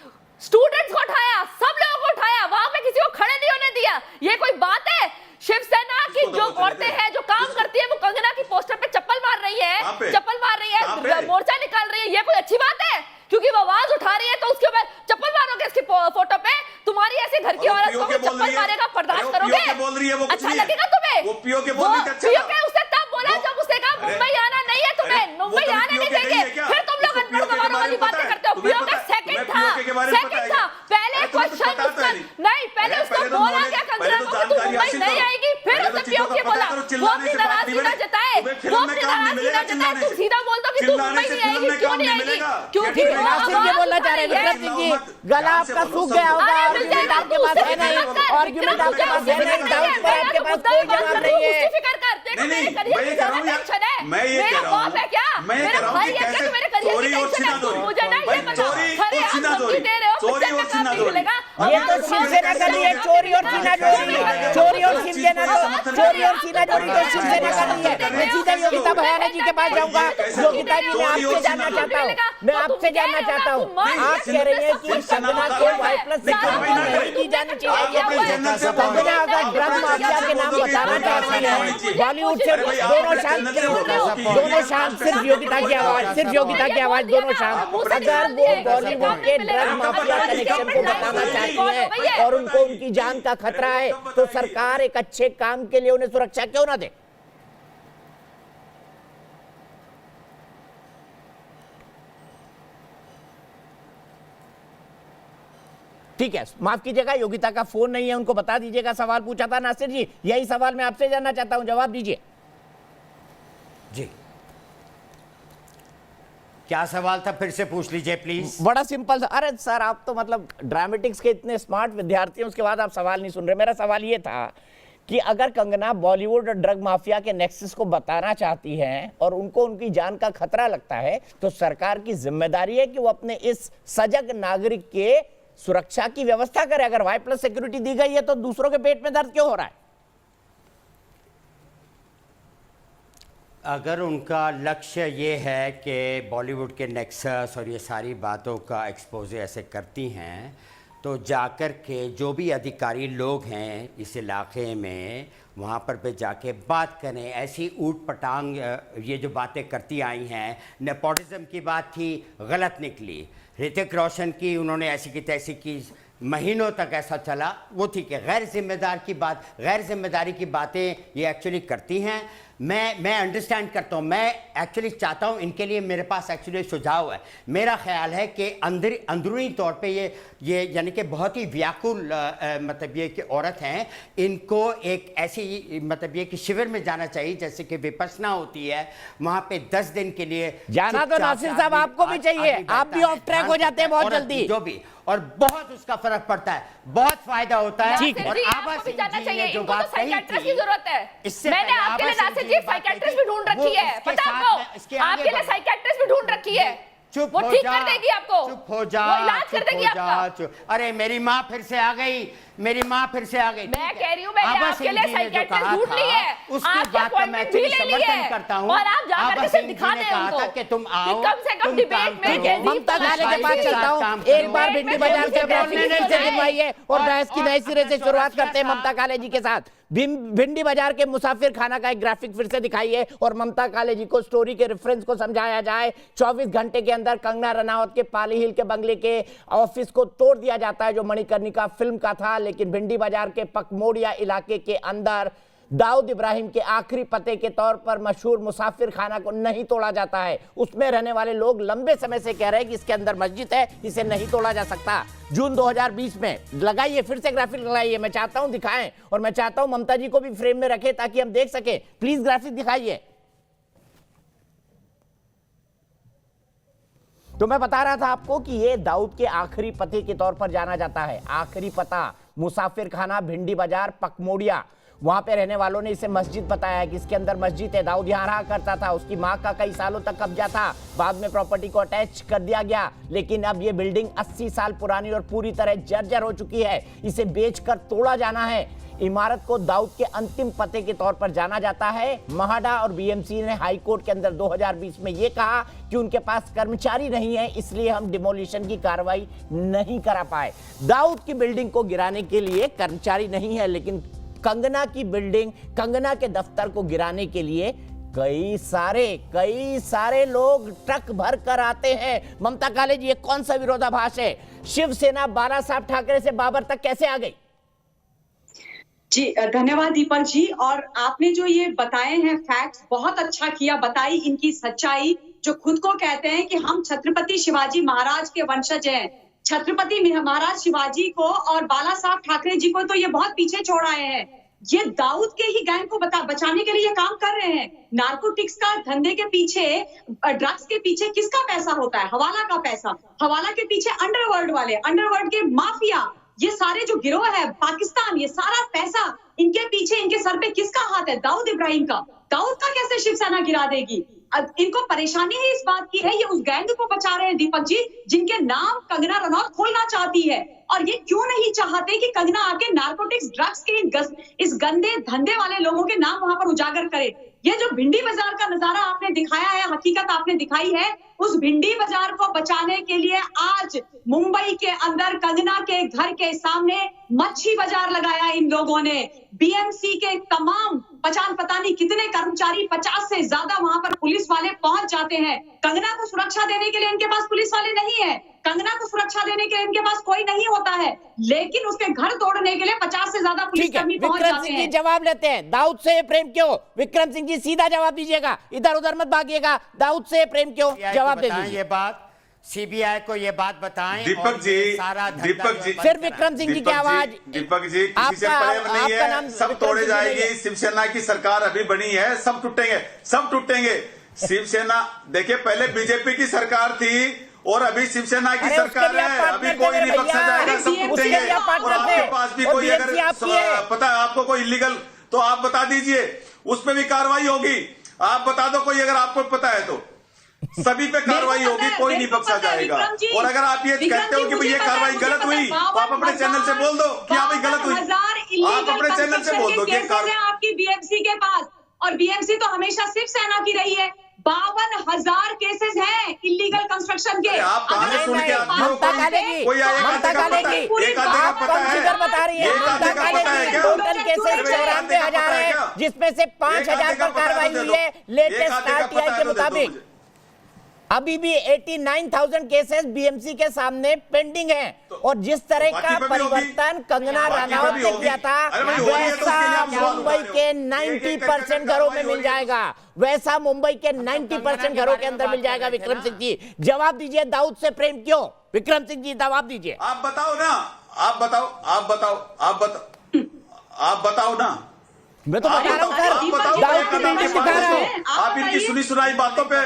J: स्टूडेंट्स को उठाया, सब लोगों को उठाया, वहां पे किसी को खड़े नहीं होने दिया। ये कोई बात है? शिवसेना की जो औरतें हैं जो काम करती है वो कंगना की पोस्टर पे चप्पल मार रही है, चप्पल मार रही है, मोर्चा निकाल रही है, ये कोई अच्छी बात है? क्योंकि वो आवाज उठा रही है तो उसके ऊपर चप्पल मारोगे इसकी फोटो पे? तुम्हारी ऐसी की औरत को चप्पल मारेगा, बर्दाश्त करोगे?
H: बोल रही है वो,
J: अच्छा लगेगा तुम्हें?
H: वो पीओ के बोल रही है, अच्छा
J: पीओ के उसने तब बोला जब उसने कहा मुंबई आना नहीं है तुम्हें, मुंबई आने नहीं देंगे। फिर तुम लोग अनपढ़ गवारों वाली बातें करते हो। पीओ का सेकंड था, पहले क्वेश्चन उसका नहीं, पहले उसको बोला क्या कंगना को कि तू मुंबई नहीं आएगी, फिर उसने पीओ के बोला। वो अपनी नाराजगी ना जताए, वो अपनी नाराजगी ना जताए, तुम सीधा बोल दो कि तू मुंबई नहीं आएगी। क्यों नहीं आएगी? क्योंकि
A: ये बोलना चाह रहे हैं विक्रम सिंह जी, गला आपका सूख गया होगा, आर्गुमेंट आपके पास है नहीं, आर्गुमेंट आपके पास है नहीं, डाउट पर आपके पास कोई जवाब नहीं है।
H: मैं ये कह रहा हूं, मैं ये कह रहा हूं कि कैसे चोरी और सीनादोरी,
J: मुझे ना ये बता,
H: चोरी और सीनादोरी, चोरी और सीनादोरी,
A: ये तो शिवसेना कर रही है, चोरी और सीनादोरी, चोरी और शिवसेना, चोरी और सीनादोरी तो शिवसेना कर रही है। मैं सीधे योगिता भयाना जी के पास जाऊंगा। योगिता जी, मैं आपसे जानना चाहता हूँ, मैं आपसे जानना चाहता हूँ, आप कह रही हैं कि कंगना को Y+ सिक्योरिटी नहीं दी जानी चाहिए। कंगना अगर ड्रग माफिया के नाम बताना चाहती है, बॉलीवुड से दोनों शाम सिर्फ योगिता की आवाज, सिर्फ योगिता की आवाज, दोनों शाम, अगर वो बॉलीवुड के ड्रग माफिया कनेक्शन को बताना चाहती है और उनको उनकी जान का खतरा है, तो सरकार एक अच्छे काम के लिए उन्हें सुरक्षा क्यों ना दे? ठीक है, माफ कीजिएगा, योगिता का फोन नहीं है, उनको बता दीजिएगा। सवाल पूछा था नासिर जी, यही सवाल मैं आपसे जानना चाहता हूं, जवाब दीजिए
N: जी। क्या सवाल था, फिर से पूछ लीजिए प्लीज।
A: बड़ा सिंपल था। अरे सर, आप तो मतलब ड्रामेटिक्स के इतने स्मार्ट विद्यार्थी हैं, उसके बाद आप सवाल नहीं सुन रहे। मेरा सवाल ये था कि अगर कंगना बॉलीवुड और ड्रग माफिया के नेक्सस को बताना चाहती हैं और उनको उनकी जान का खतरा लगता है, तो सरकार की जिम्मेदारी है कि वो अपने इस सजग नागरिक के सुरक्षा की व्यवस्था करे। अगर Y+ सिक्योरिटी दी गई है तो दूसरों के पेट में दर्द क्यों हो रहा है?
N: अगर उनका लक्ष्य ये है कि बॉलीवुड के नेक्सस और ये सारी बातों का एक्सपोज ऐसे करती हैं, तो जाकर के जो भी अधिकारी लोग हैं इस इलाके में, वहाँ पर जाके बात करें। ऐसी ऊट पटांग ये जो बातें करती आई हैं, नेपोटिज्म की बात थी, गलत निकली। ऋतिक रोशन की उन्होंने ऐसी की तैसी की, महीनों तक ऐसा चला, वो ठीक है। गैर जिम्मेदार की बात, गैर जिम्मेदारी की बातें ये एक्चुअली करती हैं। मैं अंडरस्टैंड करता हूँ, मैं एक्चुअली चाहता हूँ, इनके लिए मेरे पास एक्चुअली सुझाव है। मेरा ख्याल है कि अंदरूनी तौर पे ये यानी कि बहुत ही व्याकुल मतलब ये कि औरत हैं, इनको एक ऐसी मतलब ये कि शिविर में जाना चाहिए, जैसे कि विपश्यना होती है, वहाँ पे 10 दिन के लिए
A: जाना। तो नासिर साहब आपको भी चाहिए, आप भी ऑफ ट्रैक हो जाते हैं बहुत जल्दी,
N: जो भी, और बहुत उसका फर्क पड़ता है, बहुत फायदा होता है।
J: ठीक है,
N: और आभा सिंह जी ने जो बात कही थी,
J: की जरूरत है।
N: इससे
J: मैंने आपके लिए नासिर जी साइकियाट्रिस्ट भी ढूंढ रखी है, पता आपको? आपके लिए साइकियाट्रिस्ट भी ढूंढ रखी है,
N: चुप
J: वो
N: हो
J: ठीक
N: जा,
J: कर देगी आपको,
N: चुप हो जा,
J: वो इलाज कर देगी आपका।
N: अरे मेरी माँ फिर से आ गई, मेरी माँ फिर से आ गई।
J: मैं कह रही हूँ, मैंने आपके लिए साइकियाट्रिस्ट ढूंढ ली है,
N: उसकी बात का मैं समर्थन करता हूँ,
J: और आप जाकर के सिर्फ दिखा दें उनको
N: कि तुम आओ,
J: कम से कम डिबेट में।
A: ममता खाने के पास चलता हूँ, एक बार भिंडी बाजार से दिलवाइए और बहस की नए सिरे से शुरुआत करते हैं ममता काले जी के साथ। भिंडी बाजार के मुसाफिर खाना का एक ग्राफिक फिर से दिखाइए और ममता काले जी को स्टोरी के रेफरेंस को समझाया जाए। 24 घंटे के अंदर कंगना रनावत के पाली हिल के बंगले के ऑफिस को तोड़ दिया जाता है, जो मणिकर्णिका फिल्म का था, लेकिन भिंडी बाजार के पकमोड़िया इलाके के अंदर दाऊद इब्राहिम के आखिरी पते के तौर पर मशहूर मुसाफिर खाना को नहीं तोड़ा जाता है। उसमें रहने वाले लोग लंबे समय से कह रहे हैं कि इसके अंदर मस्जिद है, इसे नहीं तोड़ा जा सकता। जून 2020 में लगाइए, फिर से ग्राफिक लगाइए, मैं चाहता हूं दिखाएं, और मैं चाहता हूं ममता जी को भी फ्रेम में रखें ताकि हम देख सकें। प्लीज ग्राफिक दिखाइए। तो मैं बता रहा था आपको कि ये दाऊद के आखिरी पते के तौर पर जाना जाता है। आखिरी पता मुसाफिर खाना भिंडी बाजार पकमोड़िया, वहां पे रहने वालों ने इसे मस्जिद बताया है कि इसके अंदर मस्जिद है। दाऊद यहां रहा करता था, उसकी मां का कई सालों तक कब्जा था, बाद में प्रॉपर्टी को अटैच कर दिया गया, लेकिन अब ये बिल्डिंग 80 साल पुरानी और पूरी तरह जर्जर हो चुकी है, इसे बेचकर तोड़ा जाना है। इमारत को दाऊद के अंतिम पते के तौर पर जाना जाता है। महाडा और बीएमसी ने हाई कोर्ट के अंदर 2020 में यह कहा कि उनके पास कर्मचारी नहीं है, इसलिए हम डिमोलिशन की कार्रवाई नहीं करा पाए। दाऊद की बिल्डिंग को गिराने के लिए कर्मचारी नहीं है, लेकिन कंगना की बिल्डिंग, कंगना के दफ्तर को गिराने के लिए कई सारे लोग ट्रक भर कर आते हैं। ममता काले जी, ये कौन सा विरोधाभास है? शिवसेना बाला साहब ठाकरे से बाबर तक कैसे आ गई?
R: जी धन्यवाद दीपक जी। और आपने जो ये बताए हैं फैक्ट्स, बहुत अच्छा किया, बताई इनकी सच्चाई। जो खुद को कहते हैं कि हम छत्रपति शिवाजी महाराज के वंशज हैं, छत्रपति महाराज शिवाजी को और बाला साहब ठाकरे जी को तो ये बहुत पीछे छोड़ आए हैं। ये दाऊद के ही गैंग को बचाने के लिए ये काम कर रहे हैं। नार्कोटिक्स का धंधे के पीछे, ड्रग्स के पीछे किसका पैसा होता है? हवाला का पैसा। हवाला के पीछे अंडरवर्ल्ड वाले, अंडरवर्ल्ड के माफिया, ये सारे जो गिरोह है पाकिस्तान, ये सारा पैसा इनके पीछे, इनके सर पे किसका हाथ है? दाऊद इब्राहिम का। दाऊद का कैसे शिवसेना गिरा देगी? अब इनको परेशानी ही इस बात की है, ये उस गैंग को बचा रहे हैं दीपक जी, जिनके नाम कंगना रनौत खोलना चाहती है। और ये क्यों नहीं चाहते कि कंगना आके नार्कोटिक्स, ड्रग्स के इस गंदे धंधे वाले लोगों के नाम वहां पर उजागर करे? ये जो भिंडी बाजार का नजारा आपने दिखाया है, हकीकत आपने दिखाई है, उस भिंडी बाजार को बचाने के लिए आज मुंबई के अंदर कंगना के घर के सामने मच्छी बाजार लगाया इन लोगों ने। बीएमसी के तमाम पता नहीं कितने कर्मचारी, 50 से ज्यादा वहां पर पुलिस वाले पहुंच जाते हैं। कंगना को सुरक्षा देने के लिए इनके पास पुलिस वाले नहीं है, कंगना को सुरक्षा देने के लिए इनके पास कोई नहीं होता है, लेकिन उसके घर तोड़ने के लिए 50 से ज्यादा पुलिसकर्मी पहुंच
A: विक्रम
R: जाते
A: सिंह जी
R: हैं।
A: जवाब लेते हैं, दाऊद से प्रेम क्यों? विक्रम सिंह जी सीधा जवाब दीजिएगा, इधर उधर मत भागिएगा। दाऊद से प्रेम क्यों? जवाब दे दीजिए।
N: ये बात सीबीआई को ये बात बताएं।
H: दीपक जी, दीपक जी,
A: फिर विक्रम सिंह जी की आवाज।
H: दीपक जी, किसी से प्रेम नहीं है, सब तोड़े जाएगी। शिवसेना की सरकार अभी बनी है, सब टूटेंगे, सब टूटेंगे। शिवसेना देखिए, पहले बीजेपी की सरकार थी और अभी शिवसेना की सरकार है, अभी कोई नहीं बख्शा जाएगा, सब टूटेंगे। और आपके पास भी कोई अगर पता है आपको कोई इलीगल, तो आप बता दीजिए, उस पर भी कार्रवाई होगी। आप बता दो कोई, अगर आपको पता है तो सभी पे कार्रवाई होगी, कोई नहीं बख्शा जाएगा। और अगर आप ये कहते हो कि भाई ये कार्रवाई गलत हुई, तो आप अपने चैनल से बोल दो कि हाँ भाई गलत हुई, आप अपने चैनल से बोल दो कि
R: आपकी बीएमसी के पास, और बीएमसी तो हमेशा शिवसेना की रही है। 52,000 केसेस हैं इलीगल कंस्ट्रक्शन के।
H: आप कहां से सुन के आते हो? कोई
A: ममता कालेगी, आप कौन सी फिगर बता रही है? ममता कालेगी टोटल केसेस 94,000 है, जिसमें से 5,000 पर कार्रवाई हुई है लेटेस्ट आरटीआई के मुताबिक। अभी भी 89,000 केसेस बीएमसी के सामने पेंडिंग हैं। और जिस तरह का परिवर्तन कंगना रनौत ने किया था, वैसा मुंबई के 90% घरों में मिल जाएगा, वैसा मुंबई के 90% घरों के अंदर मिल जाएगा। विक्रम सिंह जी जवाब दीजिए, दाऊद से प्रेम क्यों? विक्रम सिंह जी जवाब दीजिए।
H: आप बताओ ना, आप बताओ ना।
A: मैं तो बता रहा हूं सर, दाऊद की बिल्डिंग दिखा रहा हूं।
H: आप इनकी सुनी सुनाई बातों पे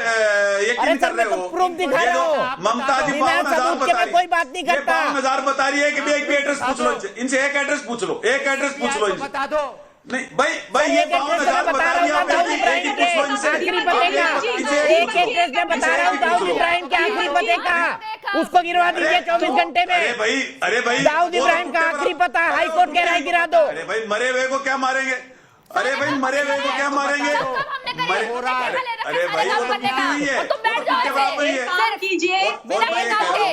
H: यकीन कर रहे हो?
A: प्रूफ दिखा रहा हूं।
H: ममता जी 52,000 बता रही,
A: कोई बात नहीं करता।
H: 52,000 बता रही है कि एक भी एड्रेस पूछ लो इनसे, एक एड्रेस पूछ लो, एक एड्रेस पूछ लो इनसे।
N: बता दो
H: नहीं भाई ये 52,000 बता रही है, आप एक ही पूछ लो इनसे।
A: आखिरी पते का एक एड्रेस में बता रहा हूं, दाऊद इब्राहिम के आखिरी पते का, उसको गिरवा दीजिए 24 घंटे में।
H: अरे भाई
A: दाऊद इब्राहिम का आखिरी पता हाई कोर्ट कह रहा है गिरा दो।
H: अरे भाई मरे हुए को क्या मारेंगे? अरे भाई मरे हुए को क्या मारेंगे? अरे भाई वो तो हुई है, किसके बराबर ही है?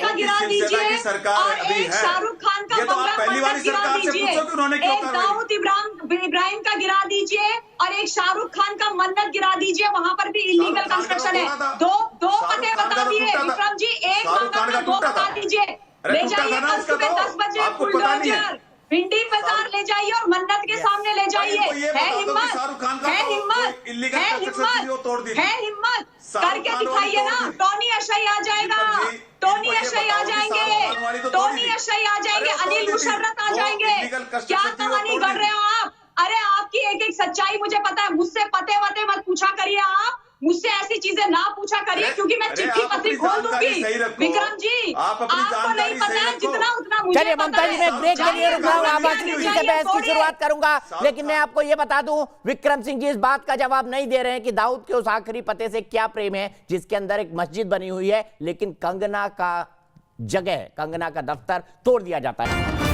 H: शिवसेना की सरकार अभी है,
R: शाहरुख खान का
H: ये तो आप पहली वाली सरकार से पूछो कि उन्होंने क्यों
R: एक दाऊद इब्राहिम का गिरा दीजिए और एक शाहरुख खान का मन्नत गिरा दीजिए, वहां पर भी इलीगल कंस्ट्रक्शन है। दो पते बता दिए विक्रम जी, एक मामला 2 बता दीजिए। ले जाइए कल सुबह 10 बजे बुलडोजर भिंडी बाजार ले जाइए और मन्नत के सामने ले जाइए। है हिम्मत, है हिम्मत, है हिम्मत, है हिम्मत, करके दिखाइए ना। टोनी अशई आ जाएगा, टोनी अशई आ जाएंगे, टोनी अशई आ जाएंगे, अनिल मुशर्रफ आ जाएंगे। क्या कहानी कर रहे हो आप? अरे आपकी एक एक सच्चाई मुझे पता है, मुझसे पते वते मत पूछा करिए, आप मुझसे ऐसी चीजें ना पूछा करिए, क्योंकि मैं चिट्ठी पत्री खोल दूंगी। विक्रम जी आपको नहीं पता है जितना उतना मुझे।
A: चलिए ममता जी, मैं ब्रेक के लिए रुक रहा हूं, आबादी जी से बहस की शुरुआत करूंगा, लेकिन मैं आपको यह बता दूं, विक्रम सिंह जी इस बात का जवाब नहीं दे रहे हैं कि दाऊद के उस आखिरी पते से क्या प्रेम है जिसके अंदर एक मस्जिद बनी हुई है, लेकिन कंगना का जगह, कंगना का दफ्तर तोड़ दिया जाता है।